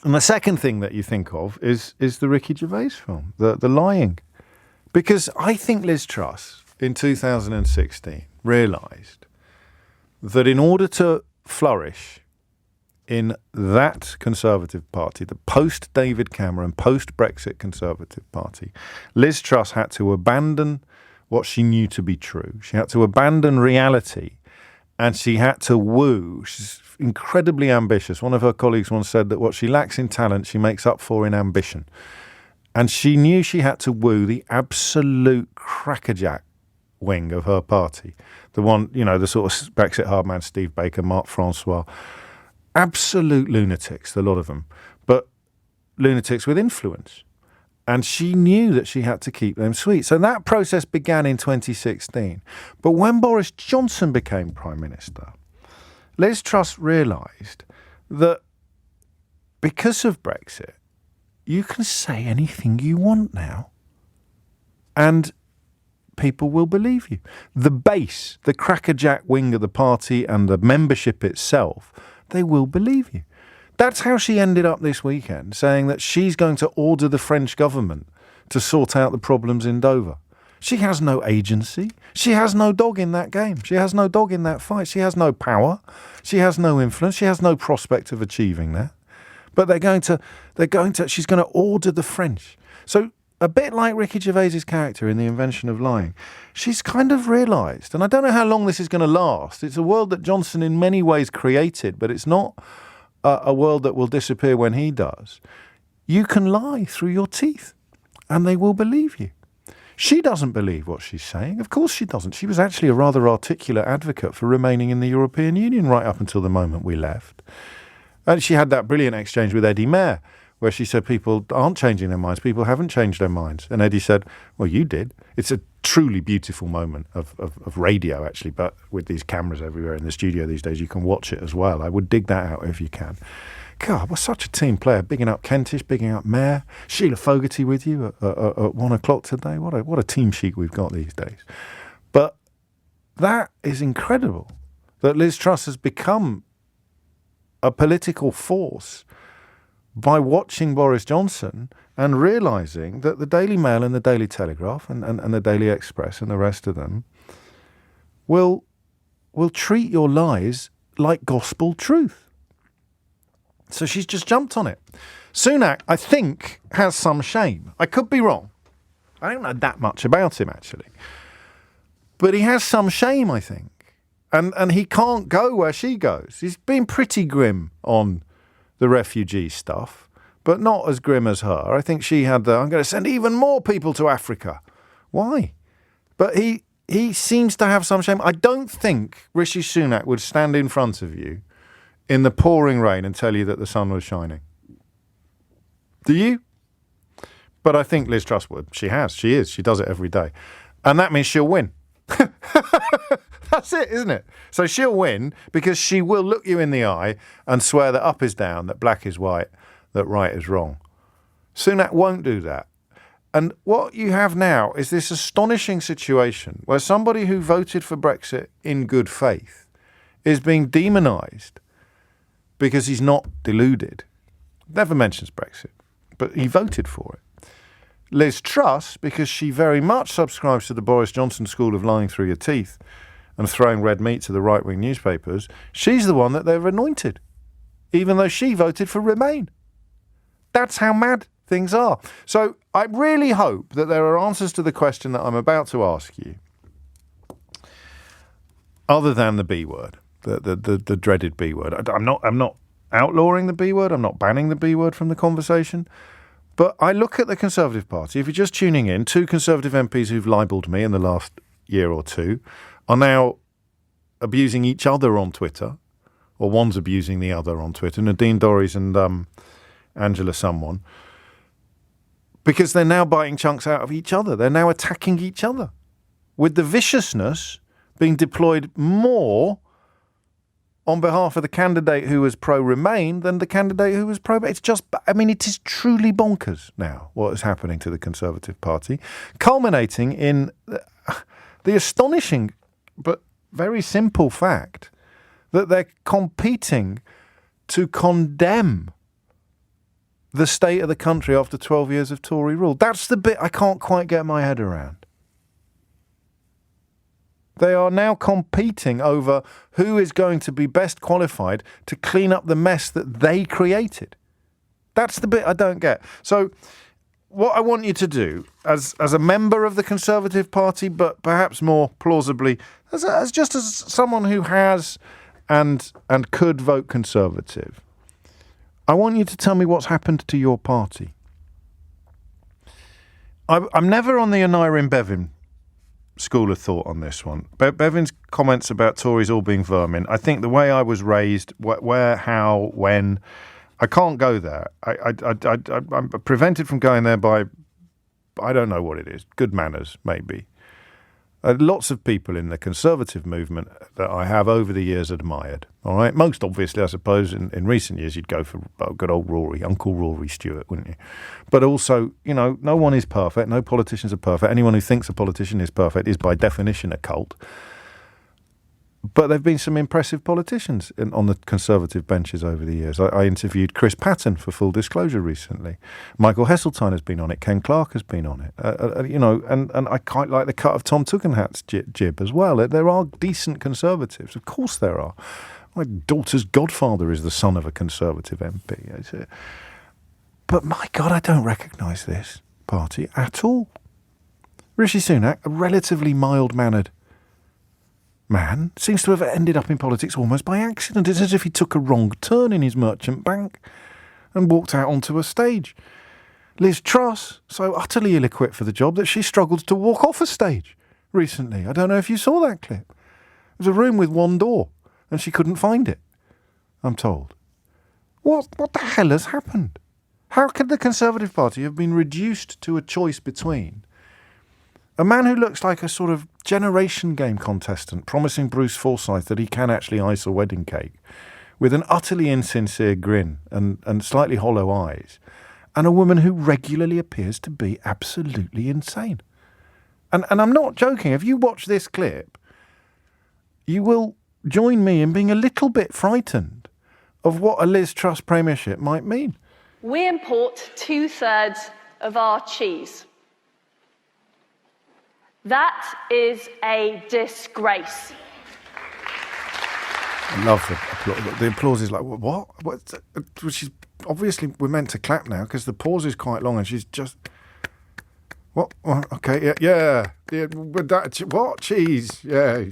the second thing that you think of is the Ricky Gervais film, the lying. Because I think Liz Truss in 2016 realised that in order to flourish in that Conservative Party, the post-David Cameron, post-Brexit Conservative Party, Liz Truss had to abandon what she knew to be true. She had to abandon reality, and she had to woo. She's incredibly ambitious. One of her colleagues once said that what she lacks in talent, she makes up for in ambition. And she knew she had to woo the absolute crackerjack wing of her party. The one, you know, the sort of Brexit hard man, Steve Baker, Mark Francois. Absolute lunatics, the lot of them. But lunatics with influence. And she knew that she had to keep them sweet. So that process began in 2016. But when Boris Johnson became Prime Minister, Liz Truss realised that because of Brexit, you can say anything you want now. And people will believe you. The base, the crackerjack wing of the party and the membership itself, they will believe you. That's how she ended up this weekend, saying that she's going to order the French government to sort out the problems in Dover. She has no agency. She has no dog in that game. She has no dog in that fight. She has no power. She has no influence. She has no prospect of achieving that. But she's going to order the French. So a bit like Ricky Gervais's character in The Invention of Lying, she's kind of realised, and I don't know how long this is going to last. It's a world that Johnson in many ways created, but it's not a world that will disappear when he does. You can lie through your teeth and they will believe you. She doesn't believe what she's saying. Of course she doesn't. She was actually a rather articulate advocate for remaining in the European Union right up until the moment we left. And she had that brilliant exchange with Eddie Mair where she said people aren't changing their minds. People haven't changed their minds. And Eddie said, well, you did. It's a truly beautiful moment of radio, actually, but with these cameras everywhere in the studio these days, you can watch it as well. I would dig that out if you can. God, we're such a team player. Bigging up Kentish, bigging up Mair. Sheila Fogarty with you at 1 o'clock today. What a team sheet we've got these days. But that is incredible, that Liz Truss has become a political force by watching Boris Johnson and realising that the Daily Mail and the Daily Telegraph and the Daily Express and the rest of them will treat your lies like gospel truth. So she's just jumped on it. Sunak, I think, has some shame. I could be wrong. I don't know that much about him, actually. But he has some shame, I think. And he can't go where she goes. He's been pretty grim on the refugee stuff, but not as grim as her. I think she had I'm going to send even more people to Africa. Why? But he he seems to have some shame. I don't think Rishi Sunak would stand in front of you in the pouring rain and tell you that the sun was shining. Do you? But I think Liz Truss would. She has. She is. She does it every day. And that means she'll win. That's it, isn't it? So she'll win because she will look you in the eye and swear that up is down, that black is white, that right is wrong. Sunak won't do that. And what you have now is this astonishing situation where somebody who voted for Brexit in good faith is being demonised because he's not deluded. Never mentions Brexit, but he voted for it. Liz Truss, because she very much subscribes to the Boris Johnson school of lying through your teeth and throwing red meat to the right-wing newspapers, she's the one that they've anointed, even though she voted for Remain. That's how mad things are. So I really hope that there are answers to the question that I'm about to ask you, other than the B word, the dreaded B word. I'm not outlawing the B word. I'm not banning the B word from the conversation. But I look at the Conservative Party. If you're just tuning in, 2 Conservative MPs who've libelled me in the last year or two are now abusing each other on Twitter, or one's abusing the other on Twitter, Nadine Dorries and Angela someone, because they're now biting chunks out of each other. They're now attacking each other, with the viciousness being deployed more on behalf of the candidate who was pro-Remain than the candidate who was pro-Brexit. It's just, I mean, it is truly bonkers now what is happening to the Conservative Party, culminating in the astonishing but very simple fact that they're competing to condemn the state of the country after 12 years of Tory rule. That's the bit I can't quite get my head around. They are now competing over who is going to be best qualified to clean up the mess that they created. That's the bit I don't get. So what I want you to do as a member of the Conservative Party, but perhaps more plausibly as someone who has and could vote Conservative, I want you to tell me what's happened to your party. I'm never on the Aneurin Bevan school of thought on this one. Bevan's comments about Tories all being vermin, I think the way I was raised, where, how, when, I can't go there. I'm prevented from going there by, I don't know what it is, good manners, maybe. Lots of people in the Conservative movement that I have over the years admired. All right, most obviously, I suppose, in recent years, you'd go for good old Rory, Uncle Rory Stewart, wouldn't you? But also, you know, no one is perfect. No politicians are perfect. Anyone who thinks a politician is perfect is by definition a cult. But there have been some impressive politicians on the Conservative benches over the years. I interviewed Chris Patton for Full Disclosure recently. Michael Heseltine has been on it. Ken Clarke has been on it. You know, and I quite like the cut of Tom Tugendhat's jib as well. There are decent Conservatives. Of course there are. My daughter's godfather is the son of a Conservative MP. But my God, I don't recognise this party at all. Rishi Sunak, a relatively mild-mannered man, seems to have ended up in politics almost by accident. It's as if he took a wrong turn in his merchant bank and walked out onto a stage. Liz Truss, so utterly ill-equipped for the job that she struggled to walk off a stage recently. I don't know if you saw that clip. It was a room with one door and she couldn't find it, I'm told. What the hell has happened? How could the Conservative Party have been reduced to a choice between a man who looks like a sort of Generation Game contestant promising Bruce Forsyth that he can actually ice a wedding cake, with an utterly insincere grin and slightly hollow eyes, and a woman who regularly appears to be absolutely insane? And I'm not joking. If you watch this clip, you will join me in being a little bit frightened of what a Liz Truss premiership might mean. We import 2/3 of our cheese. That is a disgrace. I love the applause. The applause is like, what? She's obviously, we're meant to clap now because the pause is quite long and she's just... What? Okay, yeah. But that, what? Cheese? Yeah.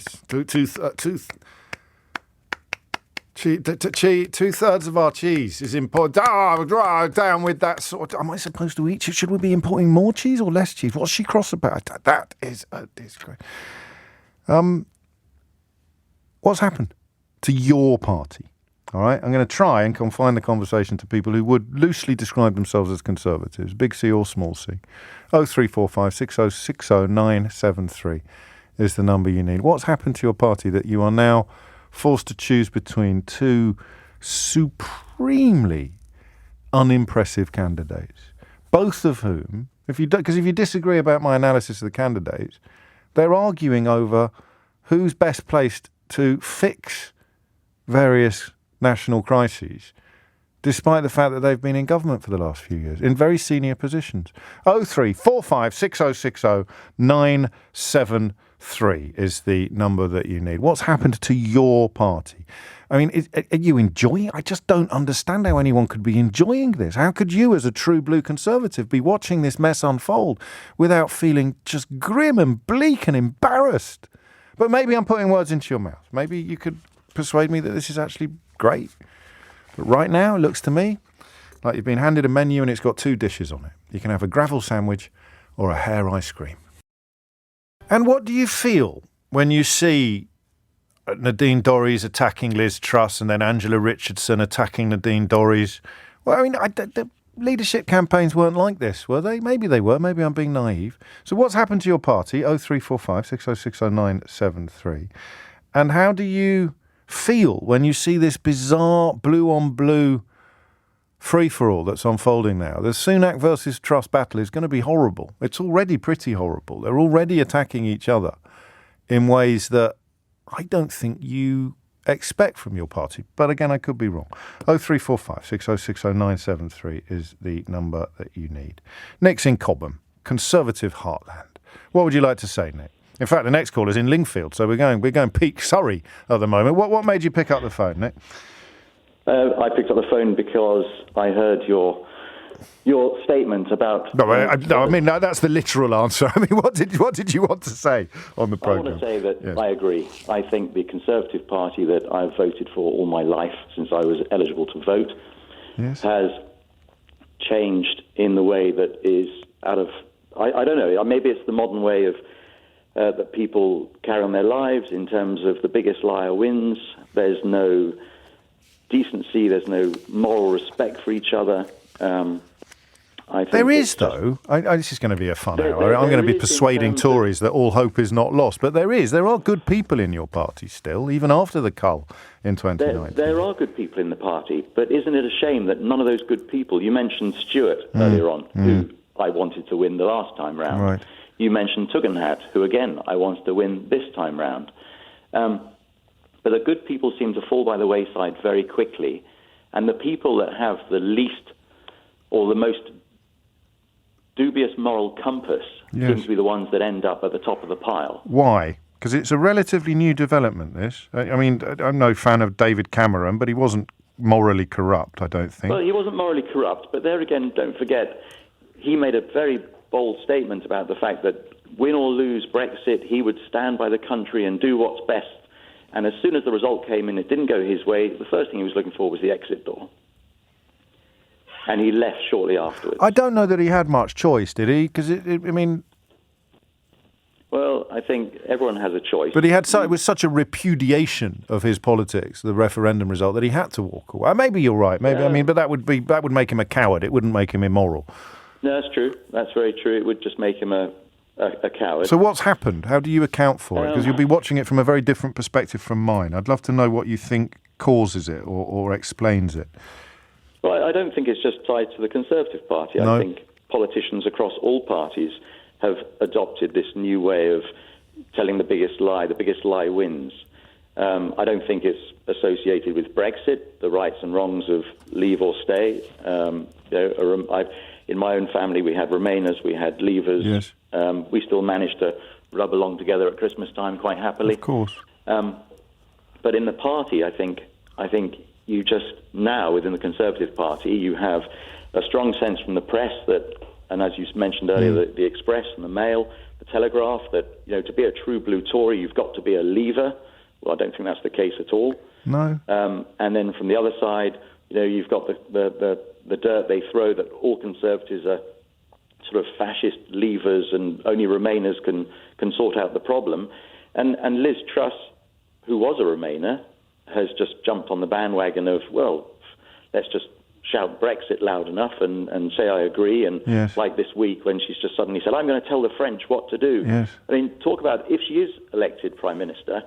2/3 of our cheese is imported. Down with that sort of... Am I supposed to eat? Should we be importing more cheese or less cheese? What's she cross about? That is a disgrace. What's happened to your party? All right, I'm going to try and confine the conversation to people who would loosely describe themselves as Conservatives, big C or small c. 0345 6060 973 is the number you need. What's happened to your party that you are now forced to choose between two supremely unimpressive candidates, both of whom, because if you disagree about my analysis of the candidates, they're arguing over who's best placed to fix various national crises, despite the fact that they've been in government for the last few years, in very senior positions. 0345 6060 973 is the number that you need. What's happened to your party? I mean, are you enjoying it? I just don't understand how anyone could be enjoying this. How could you, as a true blue Conservative, be watching this mess unfold without feeling just grim and bleak and embarrassed? But maybe I'm putting words into your mouth. Maybe you could persuade me that this is actually great. But right now, it looks to me like you've been handed a menu and it's got two dishes on it. You can have a gravel sandwich or a hair ice cream. And what do you feel when you see Nadine Dorries attacking Liz Truss and then Angela Richardson attacking Nadine Dorries? Well, I mean, the leadership campaigns weren't like this, were they? Maybe they were. Maybe I'm being naive. So what's happened to your party? 0345 6060 973. And how do you feel when you see this bizarre blue-on-blue free-for-all that's unfolding now? The Sunak versus Truss battle is going to be horrible. It's already pretty horrible. They're already attacking each other in ways that I don't think you expect from your party. But again, I could be wrong. 0345 6060 973 is the number that you need. Nick's in Cobham, Conservative heartland. What would you like to say, Nick? In fact, the next call is in Lingfield, so we're going peak Surrey at the moment. What made you pick up the phone, Nick? I picked up the phone because I heard your statement about. No, that's the literal answer. I mean, what did you want to say on the programme? I want to say that I agree. I think the Conservative Party that I've voted for all my life since I was eligible to vote has changed in the way that is out of. I don't know. Maybe it's the modern way of. That people carry on their lives in terms of the biggest liar wins. There's no decency. There's no moral respect for each other. I think there is, though. This is going to be a fun hour. I'm going to be persuading Tories that all hope is not lost. But there are good people in your party still, even after the cull in 2019. There are good people in the party. But isn't it a shame that none of those good people, you mentioned Stewart earlier on, who I wanted to win the last time round. Right. You mentioned Tugendhat, who, again, I wanted to win this time round. But the good people seem to fall by the wayside very quickly. And the people that have the least or the most dubious moral compass seem to be the ones that end up at the top of the pile. Why? Because it's a relatively new development, this. I mean, I'm no fan of David Cameron, but he wasn't morally corrupt, I don't think. Well, he wasn't morally corrupt, but there again, don't forget, he made a very bold statement about the fact that win or lose Brexit, he would stand by the country and do what's best. And as soon as the result came in, it didn't go his way. The first thing he was looking for was the exit door. And he left shortly afterwards. I don't know that he had much choice, did he? Because, well, I think everyone has a choice. But it was such a repudiation of his politics, the referendum result, that he had to walk away. Maybe you're right. Maybe but that would make him a coward. It wouldn't make him immoral. No, that's true. That's very true. It would just make him a coward. So what's happened? How do you account for it? Because you'll be watching it from a very different perspective from mine. I'd love to know what you think causes it or explains it. Well, I don't think it's just tied to the Conservative Party. No. I think politicians across all parties have adopted this new way of telling the biggest lie wins. I don't think it's associated with Brexit, the rights and wrongs of leave or stay. In my own family, we had Remainers, we had Leavers. Yes. We still managed to rub along together at Christmas time quite happily. Of course. But in the party, I think you just now, within the Conservative Party, you have a strong sense from the press that, and as you mentioned earlier, the Express and the Mail, the Telegraph, that to be a true blue Tory, you've got to be a Leaver. Well, I don't think that's the case at all. No. And then from the other side, you've got the dirt they throw that all Conservatives are sort of fascist Leavers and only Remainers can sort out the problem. And Liz Truss, who was a Remainer, has just jumped on the bandwagon of, well, let's just shout Brexit loud enough and say I agree. And like this week when she's just suddenly said, I'm going to tell the French what to do. Yes. I mean, talk about if she is elected Prime Minister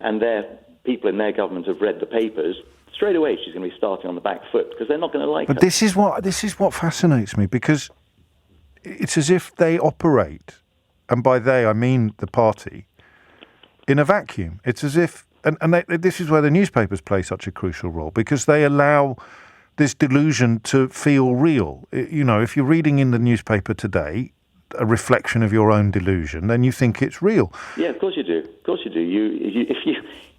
and their people in their government have read the papers, straight away she's going to be starting on the back foot because they're not going to like her. But this is what fascinates me, because it's as if they operate, and by they I mean the party, in a vacuum. It's as if, and this is where the newspapers play such a crucial role, because they allow this delusion to feel real. You know, if you're reading in the newspaper today a reflection of your own delusion, then you think it's real. Yeah, of course you do. Of course you do.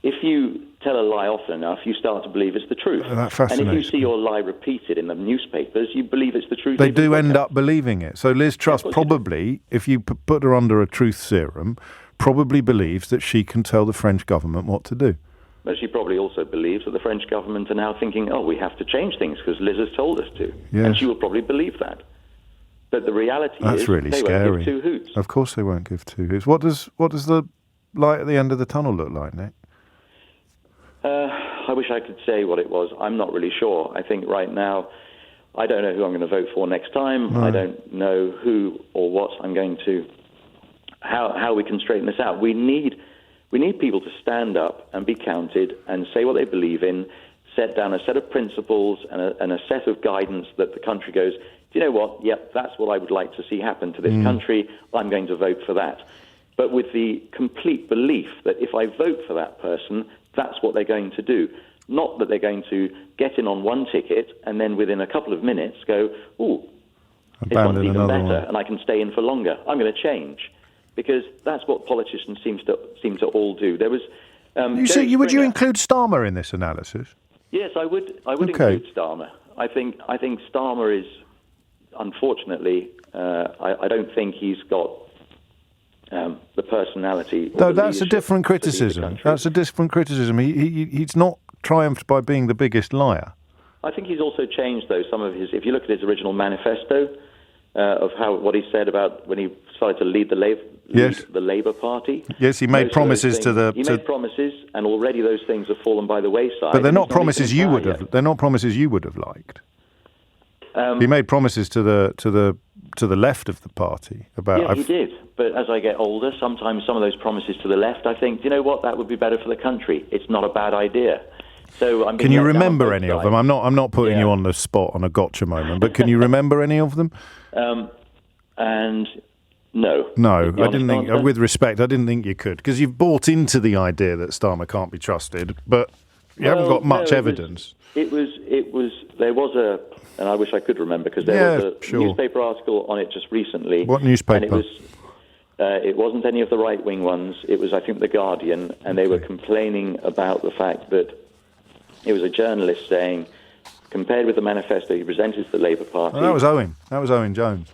If you tell a lie often enough, you start to believe it's the truth. That fascinates and if you see your lie repeated in the newspapers, you believe it's the truth. They do end up believing it. So Liz Truss probably, if you put her under a truth serum, probably believes that she can tell the French government what to do. But she probably also believes that the French government are now thinking, oh, we have to change things because Liz has told us to. Yes. And she will probably believe that. But the reality That's is really they scary. won't give two hoots. Of course they won't give two hoots. What does the light at the end of the tunnel look like, Nick? I wish I could say what it was. I'm not really sure. I think right now, I don't know who I'm going to vote for next time. No. I don't know who or what I'm going to, how we can straighten this out. We need people to stand up and be counted and say what they believe in, set down a set of principles and a set of guidance that the country goes, do you know what? Yep, that's what I would like to see happen to this country. I'm going to vote for that. But with the complete belief that if I vote for that person, that's what they're going to do. Not that they're going to get in on one ticket and then within a couple of minutes go, ooh, this one's even better and I can stay in for longer. I'm going to change. Because that's what politicians seem to all do. There was. Would you include Starmer in this analysis? Yes, I would. Include Starmer. I think Starmer is, unfortunately, I don't think he's got the personality. No, that's a different criticism. That's a different criticism. He's not triumphed by being the biggest liar. I think he's also changed, though, some of his. If you look at his original manifesto of what he said about when he started to lead the Labour Party. Yes, he made promises to the. He made promises, and already those things have fallen by the wayside. But they're not promises you would have. They're not promises you would have liked. He made promises to the left of the party about. Yeah, he did. But as I get older, sometimes some of those promises to the left, I think, you know what, that would be better for the country. It's not a bad idea. So I'm. Can you remember any of them? I'm not putting you on the spot on a gotcha moment, but can you remember any of them? And no. No, I didn't think. With respect, I didn't think you could, because you've bought into the idea that Starmer can't be trusted, but you haven't got much evidence. It was. There was a, and I wish I could remember, because there was a newspaper article on it just recently. What newspaper? And it wasn't any of the right-wing ones. It was, I think, The Guardian, and they were complaining about the fact that it was a journalist saying, compared with the manifesto he presented to the Labour Party... Well, that was Owen. That was Owen Jones.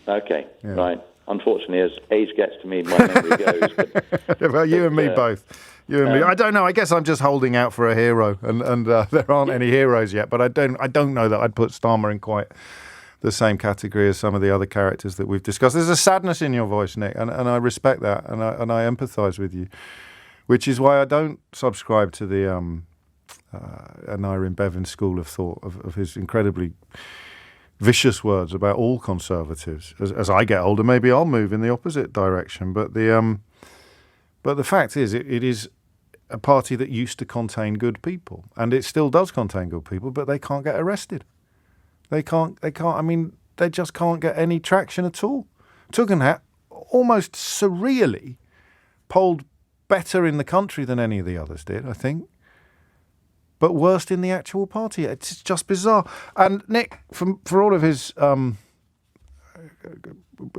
Okay, right. Unfortunately, as age gets to me, my memory goes. Well, you and me both. You and me. I don't know. I guess I'm just holding out for a hero, and there aren't any heroes yet. But I don't know that I'd put Starmer in quite the same category as some of the other characters that we've discussed. There's a sadness in your voice, Nick, and I respect that, and I empathise with you, which is why I don't subscribe to the Aneurin Bevan school of thought of his incredibly vicious words about all Conservatives. As I get older, maybe I'll move in the opposite direction. But the fact is, it is a party that used to contain good people, and it still does contain good people, but they can't get arrested. They can't. I mean, they just can't get any traction at all. Tugendhat almost surreally polled better in the country than any of the others did, I think, but worst in the actual party. It's just bizarre. And Nick, for all of his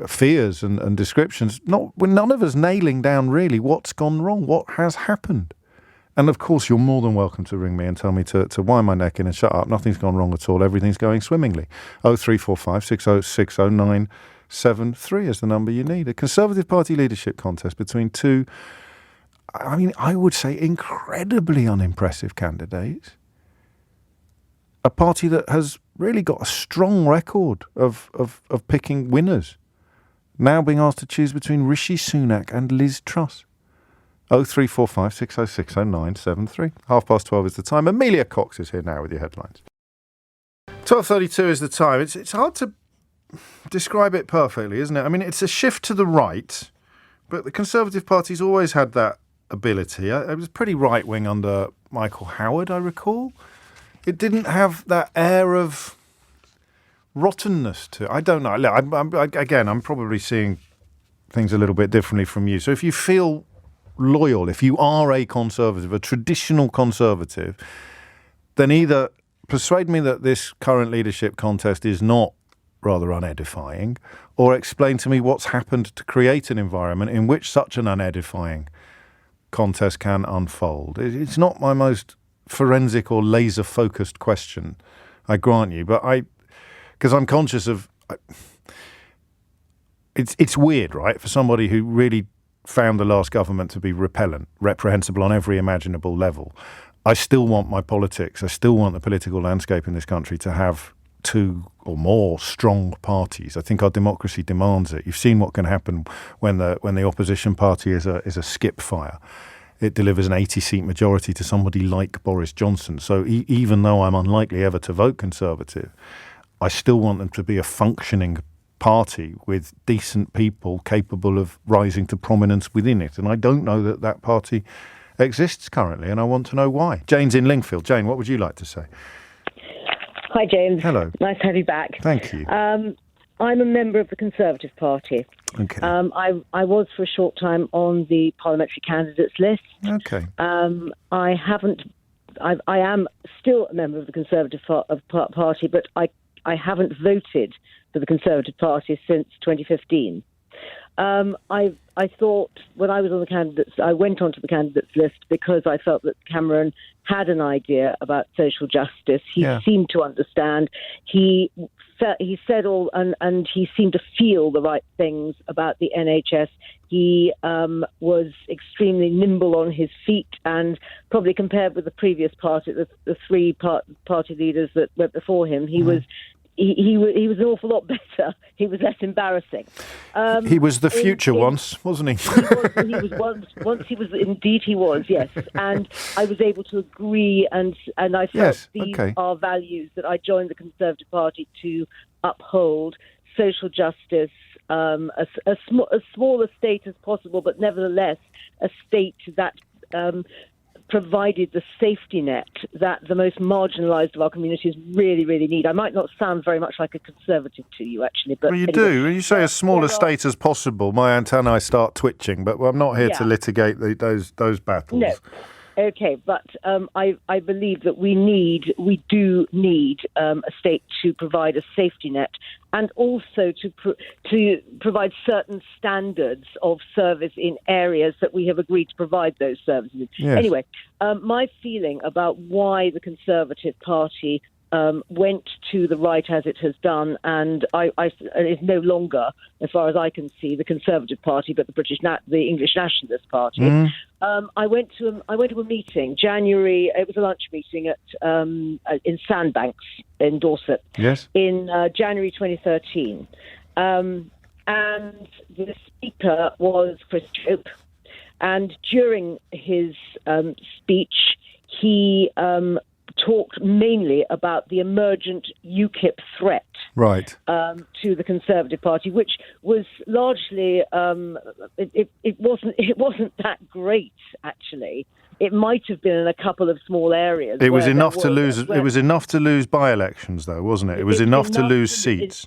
fears and descriptions, none of us nailing down really what's gone wrong, what has happened. And of course, you're more than welcome to ring me and tell me to wind my neck in and shut up. Nothing's gone wrong at all. Everything's going swimmingly. 0345 606 0973 is the number you need. A Conservative Party leadership contest between two, I mean, I would say incredibly unimpressive candidates. A party that has really got a strong record of picking winners. Now being asked to choose between Rishi Sunak and Liz Truss. 0345 606 0973. 12:30 is the time. Amelia Cox is here now with your headlines. 12:32 is the time. It's hard to describe it perfectly, isn't it? I mean, it's a shift to the right, but the Conservative Party's always had that ability. It was pretty right-wing under Michael Howard, I recall. It didn't have that air of rottenness to it. I don't know. Look, I'm probably seeing things a little bit differently from you. So if you feel loyal, if you are a Conservative, a traditional Conservative, then either persuade me that this current leadership contest is not rather unedifying, or explain to me what's happened to create an environment in which such an unedifying contest can unfold. It's not my most forensic or laser-focused question, I grant you, but because I'm conscious of... It's weird, right, for somebody who really found the last government to be repellent, reprehensible on every imaginable level. I still want my politics, I still want the political landscape in this country to have two or more strong parties. I think our democracy demands it. You've seen what can happen when the opposition party is a skip fire. It delivers an 80-seat majority to somebody like Boris Johnson. So even though I'm unlikely ever to vote Conservative, I still want them to be a functioning party with decent people capable of rising to prominence within it. And I don't know that party exists currently, and I want to know why. Jane's in Lingfield. Jane, what would you like to say? Hi, James. Hello. Nice to have you back. Thank you. I'm a member of the Conservative Party. Okay. I was for a short time on the parliamentary candidates list. Okay. I am still a member of the Conservative Party, but I haven't voted for the Conservative Party since 2015. I thought when I was on the candidates, I went onto the candidates list because I felt that Cameron had an idea about social justice. He seemed to understand. He said all, and he seemed to feel the right things about the NHS. He was extremely nimble on his feet, and probably compared with the previous party, the three party leaders that went before him, he was. He was an awful lot better. He was less embarrassing. He was the future once, wasn't he? He was once. He was indeed. He was, yes. And I was able to agree, and I felt these are values that I joined the Conservative Party to uphold: social justice, a smaller state as possible, but nevertheless a state that provided the safety net that the most marginalised of our communities really, really need. I might not sound very much like a Conservative to you, actually. But well, you do. When you say as small a state as possible, my antennae start twitching, but I'm not here to litigate those battles. No. Okay, but I believe that we do need a state to provide a safety net, and also to provide certain standards of service in areas that we have agreed to provide those services. Yes. Anyway, my feeling about why the Conservative Party went to the right as it has done, and is no longer, as far as I can see, the Conservative Party, but the English Nationalist Party. I went to a meeting, January. It was a lunch meeting in Sandbanks in Dorset. Yes. In January 2013, and the speaker was Chris Chope, and during his speech, he talked mainly about the emergent UKIP threat to the Conservative Party, which was largely it wasn't that great, actually. It might have been in a couple of small areas. It was enough to lose. It was enough to lose by-elections, though, wasn't it? It was enough to lose seats.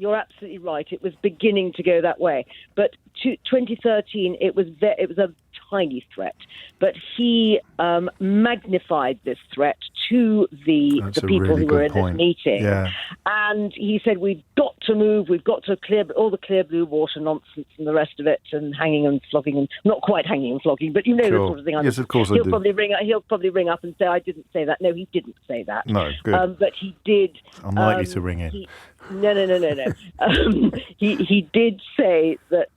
You're absolutely right. It was beginning to go that way, but 2013 it was a tiny threat. But he magnified this threat to the people who were in this meeting, and he said, "We've got to move. We've got to clear all the clear blue water nonsense and the rest of it, and hanging and flogging, and not quite hanging and flogging, but you know the sort of thing." Yes, of course, he'll probably ring up and say, "I didn't say that." No, he didn't say that. No, good. But he did. Unlikely to ring in. No. He did say that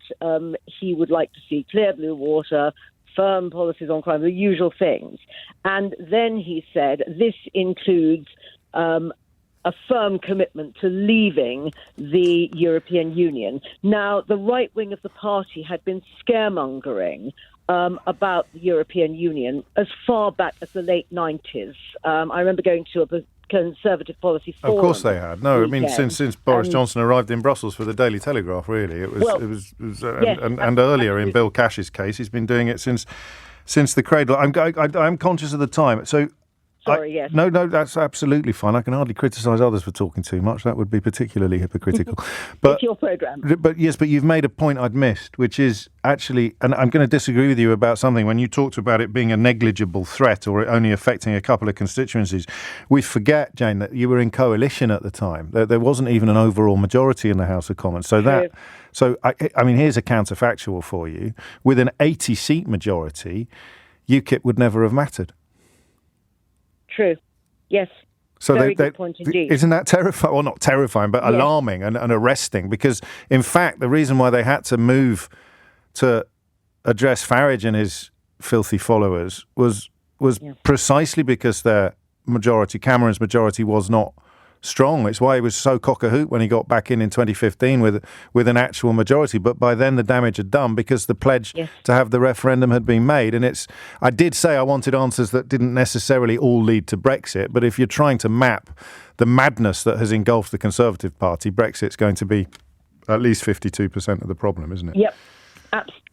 he would like to see clear blue water, firm policies on crime, the usual things. And then he said this includes a firm commitment to leaving the European Union. Now, the right wing of the party had been scaremongering about the European Union as far back as the late 90s. I remember going to a Conservative Policy Forum. Of course they had. No, I mean, weekend. since Boris Johnson arrived in Brussels for the Daily Telegraph, really. It was yes, and earlier in Bill Cash's case, he's been doing it since the cradle. I'm conscious of the time. So Sorry, yes. No, that's absolutely fine. I can hardly criticise others for talking too much. That would be particularly hypocritical. But it's your programme. But you've made a point I'd missed, which is actually, and I'm going to disagree with you about something. When you talked about it being a negligible threat or only affecting a couple of constituencies, we forget, Jane, that you were in coalition at the time. There wasn't even an overall majority in the House of Commons. So I mean, here's a counterfactual for you. With an 80-seat majority, UKIP would never have mattered. True. Yes. So Very good point indeed. Isn't that terrifying? Well, not terrifying, but alarming and arresting. Because, in fact, the reason why they had to move to address Farage and his filthy followers was precisely because their majority, Cameron's majority, was not strong. It's why he was so cock-a-hoot when he got back in 2015 with an actual majority. But by then the damage had done because the pledge to have the referendum had been made. And I did say I wanted answers that didn't necessarily all lead to Brexit. But if you're trying to map the madness that has engulfed the Conservative Party, Brexit's going to be at least 52% of the problem, isn't it? Yep.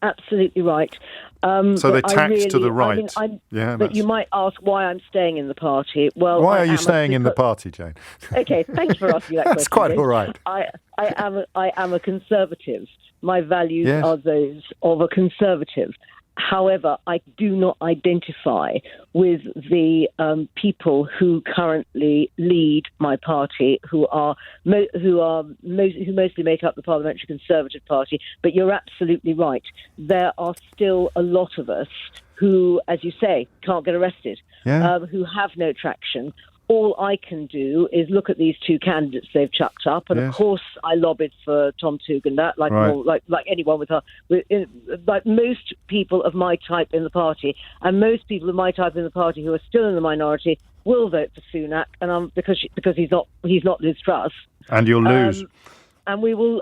Absolutely right. So they tax to the right. But you might ask why I'm staying in the party. Well, why are you staying in the party, Jane? Okay, thanks for asking that question. That's quite all right. I am a conservative. My values are those of a conservative. However, I do not identify with the people who currently lead my party, who mostly make up the Parliamentary Conservative Party. But you're absolutely right. There are still a lot of us who, as you say, can't get arrested, who have no traction. All I can do is look at these two candidates they've chucked up, and of course I lobbied for Tom Tugendhat, like anyone like most people of my type in the party, and most people of my type in the party who are still in the minority will vote for Sunak, and because he's not Liz Truss, and you'll lose, and we will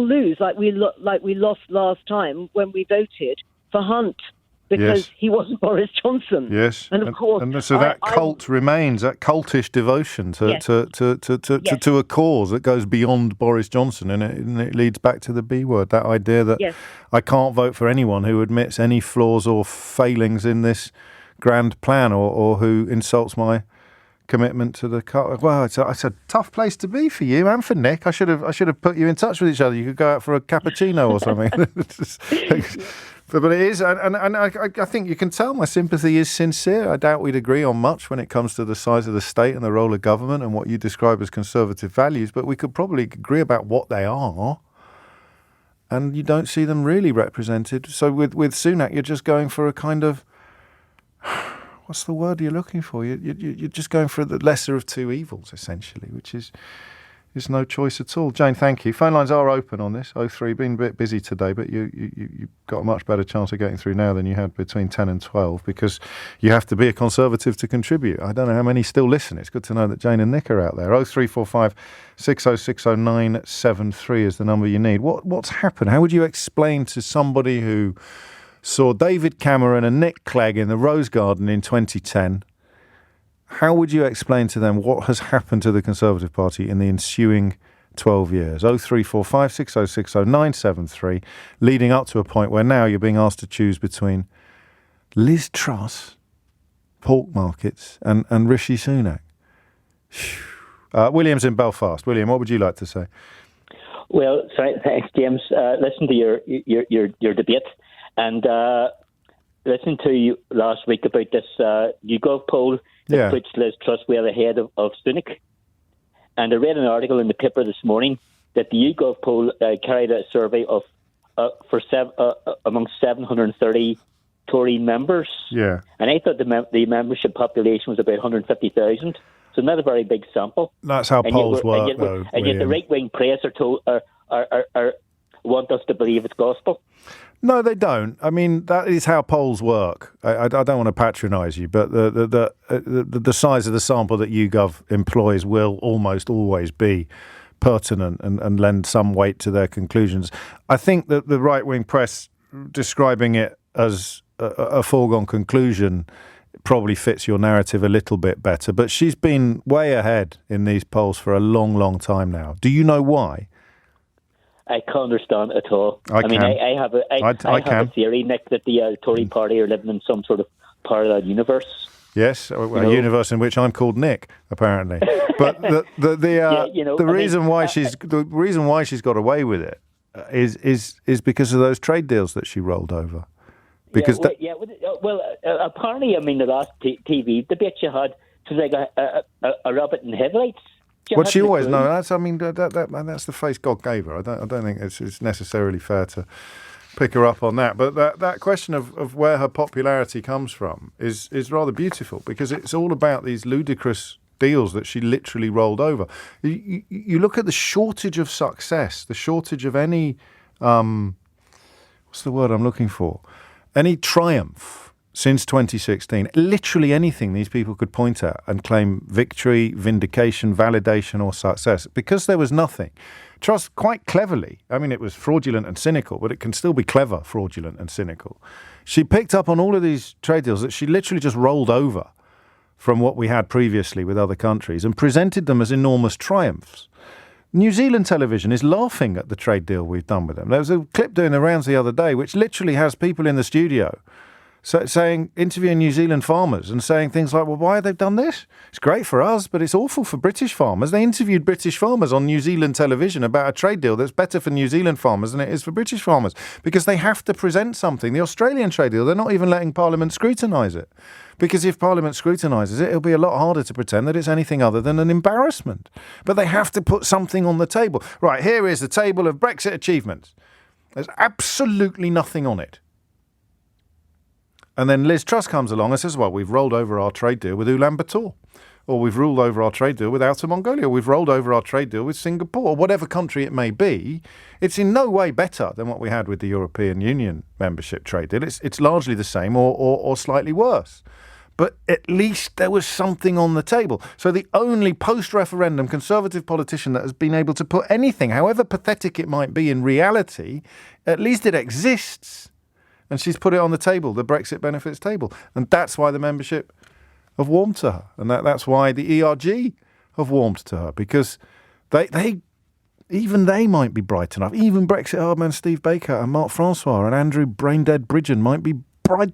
lose like we lost last time when we voted for Hunt. Because he wasn't Boris Johnson. Yes. And of course... And so that cult remains, that cultish devotion to a cause that goes beyond Boris Johnson, and it leads back to the B word, that idea that I can't vote for anyone who admits any flaws or failings in this grand plan or who insults my commitment to the cult. Well, it's a tough place to be for you and for Nick. I should have put you in touch with each other. You could go out for a cappuccino or something. But it is, and I think you can tell my sympathy is sincere. I doubt we'd agree on much when it comes to the size of the state and the role of government and what you describe as conservative values, but we could probably agree about what they are, and you don't see them really represented. So with Sunak, you're just going for a kind of, what's the word you're looking for? You're just going for the lesser of two evils, essentially, which is no choice at all. Jane, thank you. Phone lines are open on this. 03, been a bit busy today, but you've got a much better chance of getting through now than you had between 10 and 12 because you have to be a Conservative to contribute. I don't know how many still listen. It's good to know that Jane and Nick are out there. 0345 6060 973 is the number you need. What's happened? How would you explain to somebody who saw David Cameron and Nick Clegg in the Rose Garden in 2010, how would you explain to them what has happened to the Conservative Party in the ensuing 12 years? 0345 6060 973, leading up to a point where now you're being asked to choose between Liz Truss, pork markets, and Rishi Sunak. William's in Belfast. William, what would you like to say? Well, thanks, James. Listen to your debate, and listen to you last week about this YouGov poll that puts Liz Truss well ahead of Sunak. And I read an article in the paper this morning that the YouGov poll carried a survey of among 730 Tory members. Yeah. And I thought the membership population was about 150,000. So not a very big sample. That's how polls work, though. And yet the right-wing press want us to believe it's gospel. No, they don't. I mean, that is how polls work. I don't want to patronise you, but the size of the sample that YouGov employs will almost always be pertinent and lend some weight to their conclusions. I think that the right-wing press describing it as a foregone conclusion probably fits your narrative a little bit better. But she's been way ahead in these polls for a long, long time now. Do you know why? I can't understand at all. I have a theory, Nick, that the Tory party are living in some sort of parallel universe. Yes, a universe in which I'm called Nick, apparently. But the reason why she's got away with it is because of those trade deals that she rolled over. Because apparently, I mean, the last TV debate you had was like a rabbit in headlights. What she always knows. That's the face God gave her. I don't think it's necessarily fair to pick her up on that. But that question of where her popularity comes from is rather beautiful, because it's all about these ludicrous deals that she literally rolled over. You look at the shortage of success, the shortage of any what's the word I'm looking for? Any triumph since 2016. Literally anything these people could point at and claim victory, vindication, validation, or success, because there was nothing. Truss, quite cleverly, I mean, it was fraudulent and cynical, but it can still be clever, fraudulent and cynical. She picked up on all of these trade deals that she literally just rolled over from what we had previously with other countries and presented them as enormous triumphs. New Zealand television is laughing at the trade deal we've done with them. There was a clip doing the rounds the other day which literally has people in the studio interviewing New Zealand farmers and saying things like, well, why have they done this? It's great for us, but it's awful for British farmers. They interviewed British farmers on New Zealand television about a trade deal that's better for New Zealand farmers than it is for British farmers, because they have to present something. The Australian trade deal, they're not even letting Parliament scrutinise it, because if Parliament scrutinises it, it'll be a lot harder to pretend that it's anything other than an embarrassment. But they have to put something on the table. Right, here is the table of Brexit achievements. There's absolutely nothing on it. And then Liz Truss comes along and says, well, we've rolled over our trade deal with Ulaanbaatar, or we've rolled over our trade deal with Outer Mongolia, or we've rolled over our trade deal with Singapore, or whatever country it may be. It's in no way better than what we had with the European Union membership trade deal. It's largely the same or slightly worse. But at least there was something on the table. So the only post-referendum Conservative politician that has been able to put anything, however pathetic it might be in reality, at least it exists. And she's put it on the table, the Brexit benefits table. And that's why the membership have warmed to her. And that's why the ERG have warmed to her, because they might be bright enough. Even Brexit hardman Steve Baker and Mark Francois and Andrew Braindead Bridgen might be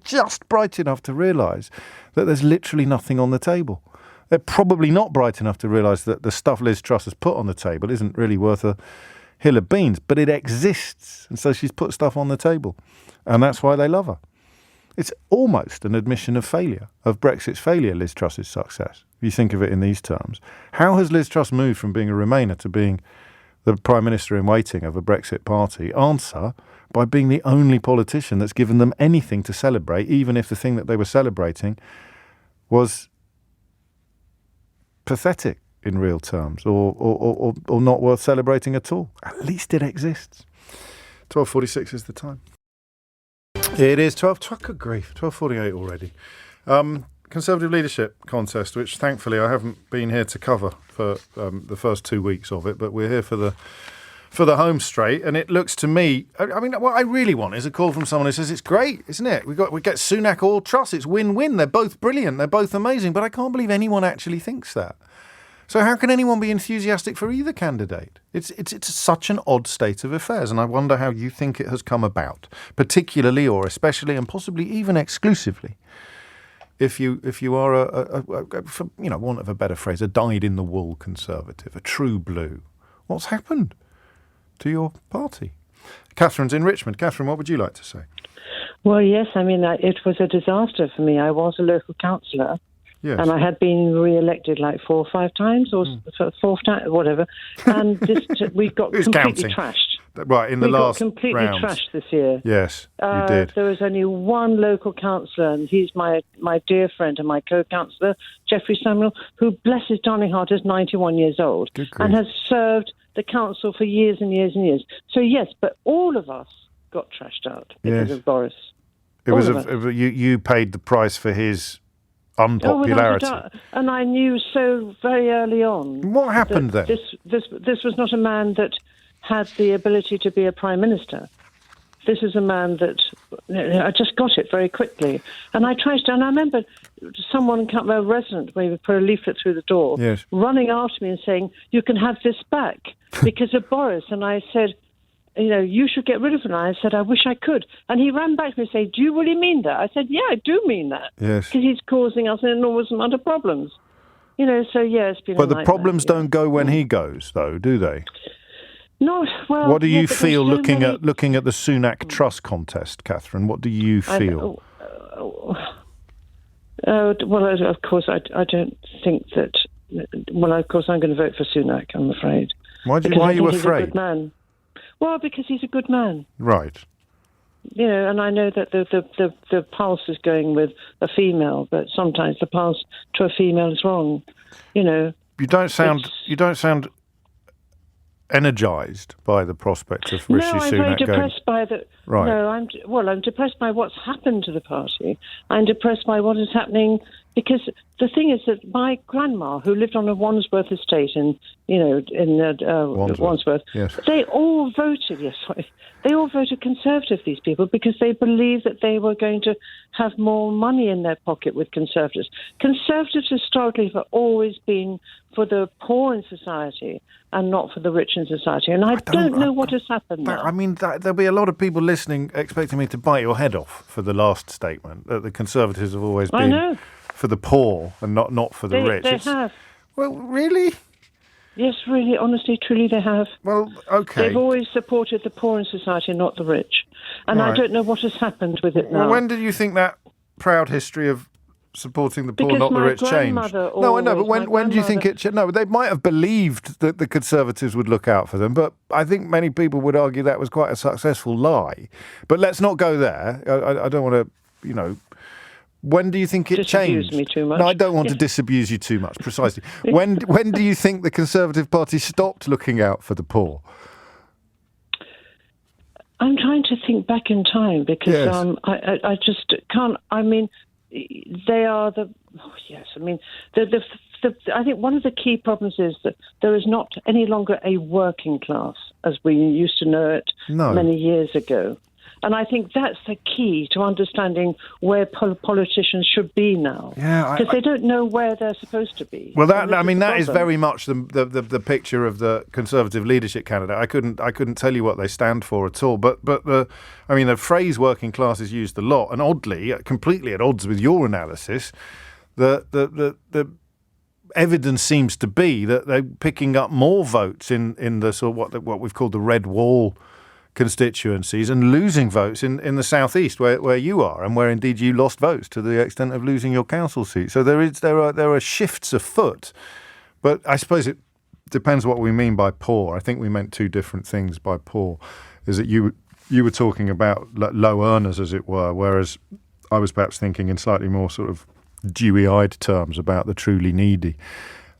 just bright enough to realise that there's literally nothing on the table. They're probably not bright enough to realise that the stuff Liz Truss has put on the table isn't really worth a hill of beans, but it exists. And so she's put stuff on the table. And that's why they love her. It's almost an admission of failure, of Brexit's failure, Liz Truss's success, if you think of it in these terms. How has Liz Truss moved from being a Remainer to being the Prime Minister in waiting of a Brexit party? Answer, by being the only politician that's given them anything to celebrate, even if the thing that they were celebrating was pathetic in real terms, or not worth celebrating at all. At least it exists. 12:46 is the time. It is 12:48 already. Conservative leadership contest, which thankfully I haven't been here to cover for the first 2 weeks of it, but we're here for the home straight. And it looks to me, I mean, what I really want is a call from someone who says it's great, isn't it? We get Sunak or Truss, it's win-win. They're both brilliant, they're both amazing, but I can't believe anyone actually thinks that. So how can anyone be enthusiastic for either candidate? It's such an odd state of affairs, and I wonder how you think it has come about, particularly or especially and possibly even exclusively, if you are for want of a better phrase, a dyed-in-the-wool Conservative, a true blue. What's happened to your party? Catherine's in Richmond. Catherine, what would you like to say? Well, yes, I mean, it was a disaster for me. I was a local councillor. Yes. And I had been re-elected like 4 or 5 times, or fourth time, whatever. And we got completely trashed. Right, in the last round. We got completely trashed this year. Yes, you did. There was only one local councillor, and he's my dear friend and my co-councillor, Geoffrey Samuel, who, bless his darling heart, is 91 years old and has served the council for years and years and years. So, yes, but all of us got trashed out because of Boris. You paid the price for his unpopularity. And I knew so very early on. What happened then? This was not a man that had the ability to be a Prime Minister. this is a man that I just got it very quickly. And I traced, and I remember someone, a resident, maybe put a leaflet through the door, yes, running after me and saying, "You can have this back because of Boris." And I said, you should get rid of him. And I said, "I wish I could." And he ran back to me and said, "Do you really mean that?" I said, "Yeah, I do mean that." Yes. Because he's causing us an enormous amount of problems. So yeah, it's been But a the nightmare, problems don't go when he goes, though, do they? No, well... What do you but feel there's so looking at the Sunak Truss contest, Catherine? What do you feel? Well, of course, I don't think that... Well, of course, I'm going to vote for Sunak, I'm afraid. Why are you afraid? He's a good man. Well, because he's a good man. Right. And I know that the pulse is going with a female, but sometimes the pulse to a female is wrong. You don't sound energised by the prospect of Rishi Sunak going. No, I'm very depressed by the... Right. No, I'm depressed by what's happened to the party. I'm depressed by what is happening, because the thing is that my grandma, who lived on a Wandsworth estate in Wandsworth, yes, they all voted, they all voted Conservative, these people, because they believed that they were going to have more money in their pocket with Conservatives. Conservatives historically have always been for the poor in society and not for the rich in society. And I don't know what has happened now. I mean, there'll be a lot of people listening expecting me to bite your head off for the last statement, that the Conservatives have always been for the poor and not for the rich. They have. Well, really? Yes, really, honestly, truly they have. Well, okay. They've always supported the poor in society, not the rich. And I don't know what has happened with it now. Well, when did you think that proud history of supporting the poor, not the rich, changed? No, I know, but when do you think it changed? No, they might have believed that the Conservatives would look out for them, but I think many people would argue that was quite a successful lie. But let's not go there. I don't want to, When do you think it changed? Disabuse me too much. No, I don't want to disabuse you too much, precisely. When do you think the Conservative Party stopped looking out for the poor? I'm trying to think back in time, because Yes. I just can't. I mean, they are the... Oh, yes, I mean, I think one of the key problems is that there is not any longer a working class as we used to know it many years ago. And I think that's the key to understanding where politicians should be now. Yeah, because they don't know where they're supposed to be. Well, that is very much the picture of the Conservative leadership candidate. I couldn't tell you what they stand for at all. But the phrase "working class" is used a lot, and oddly, completely at odds with your analysis. The evidence seems to be that they're picking up more votes in the sort of what we've called the red wall constituencies, and losing votes in the southeast where you are, and where indeed you lost votes to the extent of losing your council seat. So there are shifts afoot, but I suppose it depends what we mean by poor. I think we meant two different things by poor. Is that you were talking about low earners, as it were, whereas I was perhaps thinking in slightly more sort of dewy-eyed terms about the truly needy.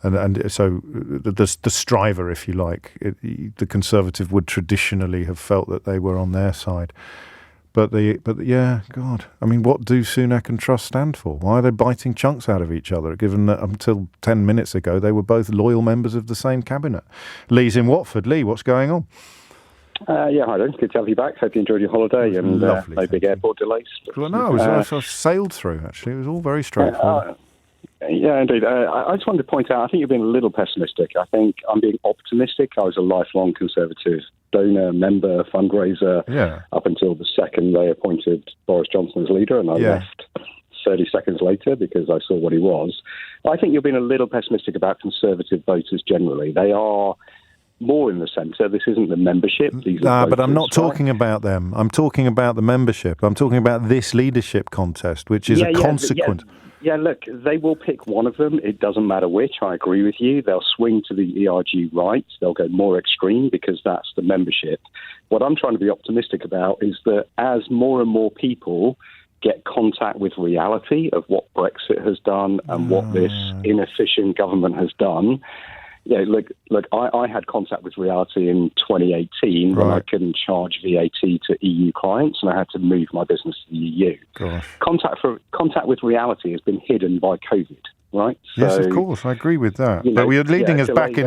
And so the striver, if you like, the Conservative would traditionally have felt that they were on their side. But God, I mean, what do Sunak and Truss stand for? Why are they biting chunks out of each other, given that until 10 minutes ago they were both loyal members of the same cabinet? Lee's in Watford. Lee, what's going on? Hi there. Good to have you back. Hope you enjoyed your holiday and no big airport delays. Well, no, I sailed through, actually. It was all very straightforward. Yeah, indeed. I just wanted to point out, I think you're being a little pessimistic. I think I'm being optimistic. I was a lifelong Conservative donor, member, fundraiser up until the second they appointed Boris Johnson as leader, and I left 30 seconds later because I saw what he was. I think you're being a little pessimistic about Conservative voters generally. They are more in the centre. This isn't the membership. But I'm not talking about them. I'm talking about the membership. I'm talking about this leadership contest, which is a consequence. Yeah, look, they will pick one of them. It doesn't matter which. I agree with you. They'll swing to the ERG right. They'll go more extreme because that's the membership. What I'm trying to be optimistic about is that as more and more people get contact with reality of what Brexit has done and what this inefficient government has done, look, I had contact with reality in 2018 when I couldn't charge VAT to EU clients and I had to move my business to the EU. Gosh. Contact with reality has been hidden by COVID. right? Yes, of course, I agree with that. But you're leading us back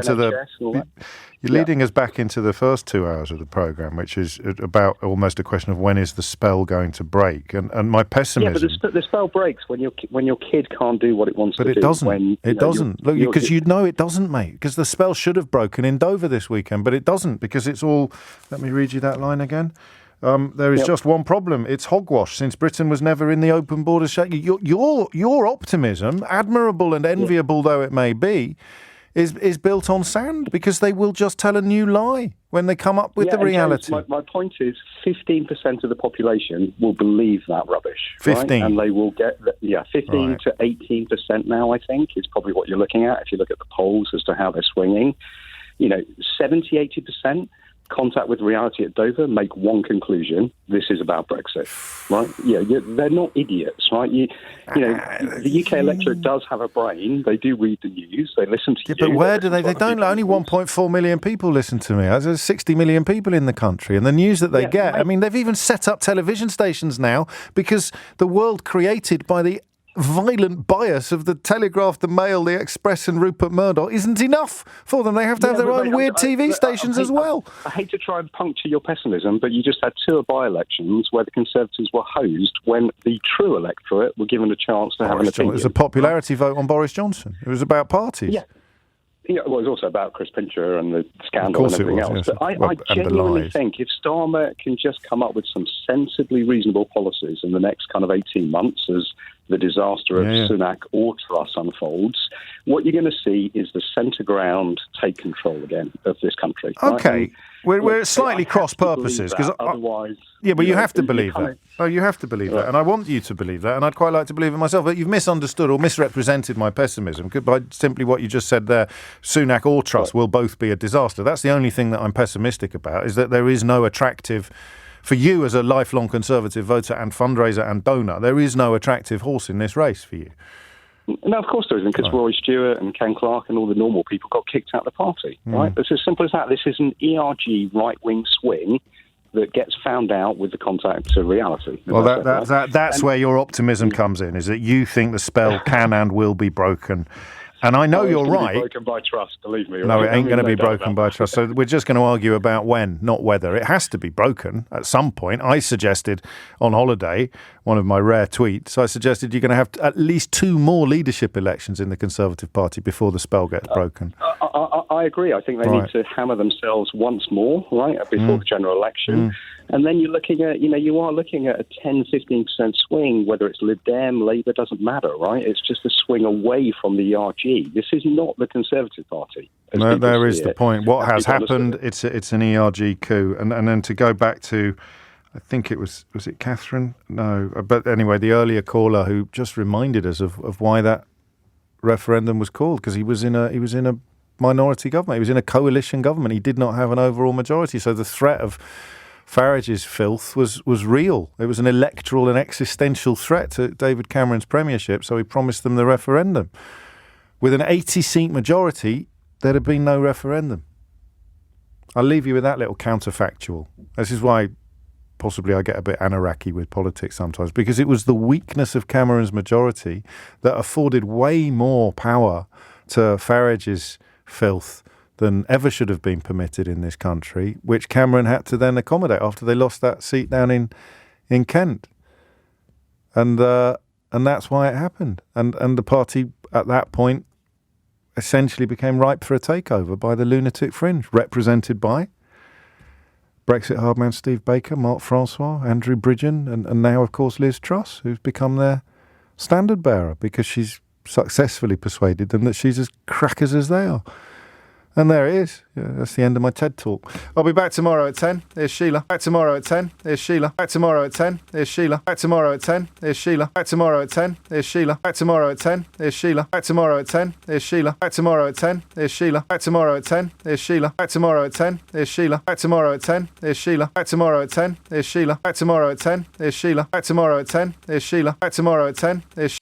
into the first 2 hours of the programme, which is about almost a question of when is the spell going to break, and my pessimism. Yeah, but the spell breaks when your kid can't do what it wants to do. But it doesn't. It doesn't. Look, because you know it doesn't, mate. Because the spell should have broken in Dover this weekend, but it doesn't, because it's all. Let me read you that line again. There is just one problem. It's hogwash, since Britain was never in the open borders. Your optimism, admirable and enviable though it may be, is built on sand, because they will just tell a new lie when they come up with the reality. James, my point is 15% of the population will believe that rubbish. 15. Right? And they will get, 15 to 18% now, I think, is probably what you're looking at if you look at the polls as to how they're swinging. 70, 80%. Contact with reality at Dover, make one conclusion: this is about Brexit, right? Yeah, they're not idiots, right? The UK electorate does have a brain. They do read the news. They listen to you. But where do they? They don't. Only 1.4 million people listen to me. There's 60 million people in the country, and the news that they get. I mean, they've even set up television stations now, because the world created by the violent bias of the Telegraph, the Mail, the Express and Rupert Murdoch isn't enough for them. They have to have their own weird TV stations as well. I hate to try and puncture your pessimism, but you just had 2 by-elections where the Conservatives were hosed when the true electorate were given a chance to have an opinion. It was a popularity vote on Boris Johnson. It was about parties. Yeah, well, it was also about Chris Pincher and the scandal and everything else. Yes. But I genuinely think if Starmer can just come up with some sensibly reasonable policies in the next kind of 18 months as the disaster of Sunak or Truss unfolds, what you're going to see is the centre ground take control again of this country. Okay. Right? We're slightly cross purposes, because otherwise, but you have to believe that. Oh, you have to believe that, and I want you to believe that, and I'd quite like to believe it myself. But you've misunderstood or misrepresented my pessimism by simply what you just said there. Sunak or Truss will both be a disaster. That's the only thing that I'm pessimistic about, is that there is no attractive. For you as a lifelong Conservative voter and fundraiser and donor, there is no attractive horse in this race for you. No, of course there isn't, because Roy Stewart and Ken Clarke and all the normal people got kicked out of the party, right? It's as simple as that. This is an ERG right-wing swing that gets found out with the contact to reality. Well, that's where your optimism comes in, is that you think the spell can and will be broken. And I know you're right. Be broken by trust, believe me. No, it ain't going to be broken by trust. So we're just going to argue about when, not whether. It has to be broken at some point. I suggested on holiday, one of my rare tweets, I suggested you're going to have at least 2 more leadership elections in the Conservative Party before the spell gets broken. I agree. I think they need to hammer themselves once more, right, before the general election. And then you're looking at, you are looking at a 10, 15% swing, whether it's Lib Dem, Labour, doesn't matter, right? It's just a swing away from the ERG. This is not the Conservative Party. No, there is the point. What has happened, it's an ERG coup. And then to go back to, I think it was it Catherine? No. But anyway, the earlier caller who just reminded us of why that referendum was called, because he was in a minority government. He was in a coalition government. He did not have an overall majority. So the threat of Farage's filth was real. It was an electoral and existential threat to David Cameron's premiership, so he promised them the referendum. With an 80-seat majority, there'd have been no referendum. I'll leave you with that little counterfactual. This is why possibly I get a bit anaraki with politics sometimes, because it was the weakness of Cameron's majority that afforded way more power to Farage's filth than ever should have been permitted in this country, which Cameron had to then accommodate after they lost that seat down in Kent. And that's why it happened. And the party at that point essentially became ripe for a takeover by the lunatic fringe, represented by Brexit hardman Steve Baker, Mark Francois, Andrew Bridgen, and now, of course, Liz Truss, who's become their standard bearer because she's successfully persuaded them that she's as crackers as they are. And there it is. Yeah, that's the end of my TED Talk. I'll be back tomorrow at 10. Here's Sheila. Back tomorrow at 10. Here's Sheila. Back tomorrow at 10. Here's Sheila. Back tomorrow at 10. Here's Sheila. Back tomorrow at 10. Here's Sheila. Back tomorrow at 10. Here's Sheila. Back tomorrow at 10. Here's Sheila. Back tomorrow at 10. Here's Sheila. Back tomorrow at 10. Here's Sheila. Back tomorrow at 10. Here's Sheila. Back tomorrow at 10. Here's Sheila. Back tomorrow at 10. Here's Sheila. Back tomorrow at 10. Here's Sheila. Back tomorrow at 10. Here's Sheila. Back tomorrow at 10. Here's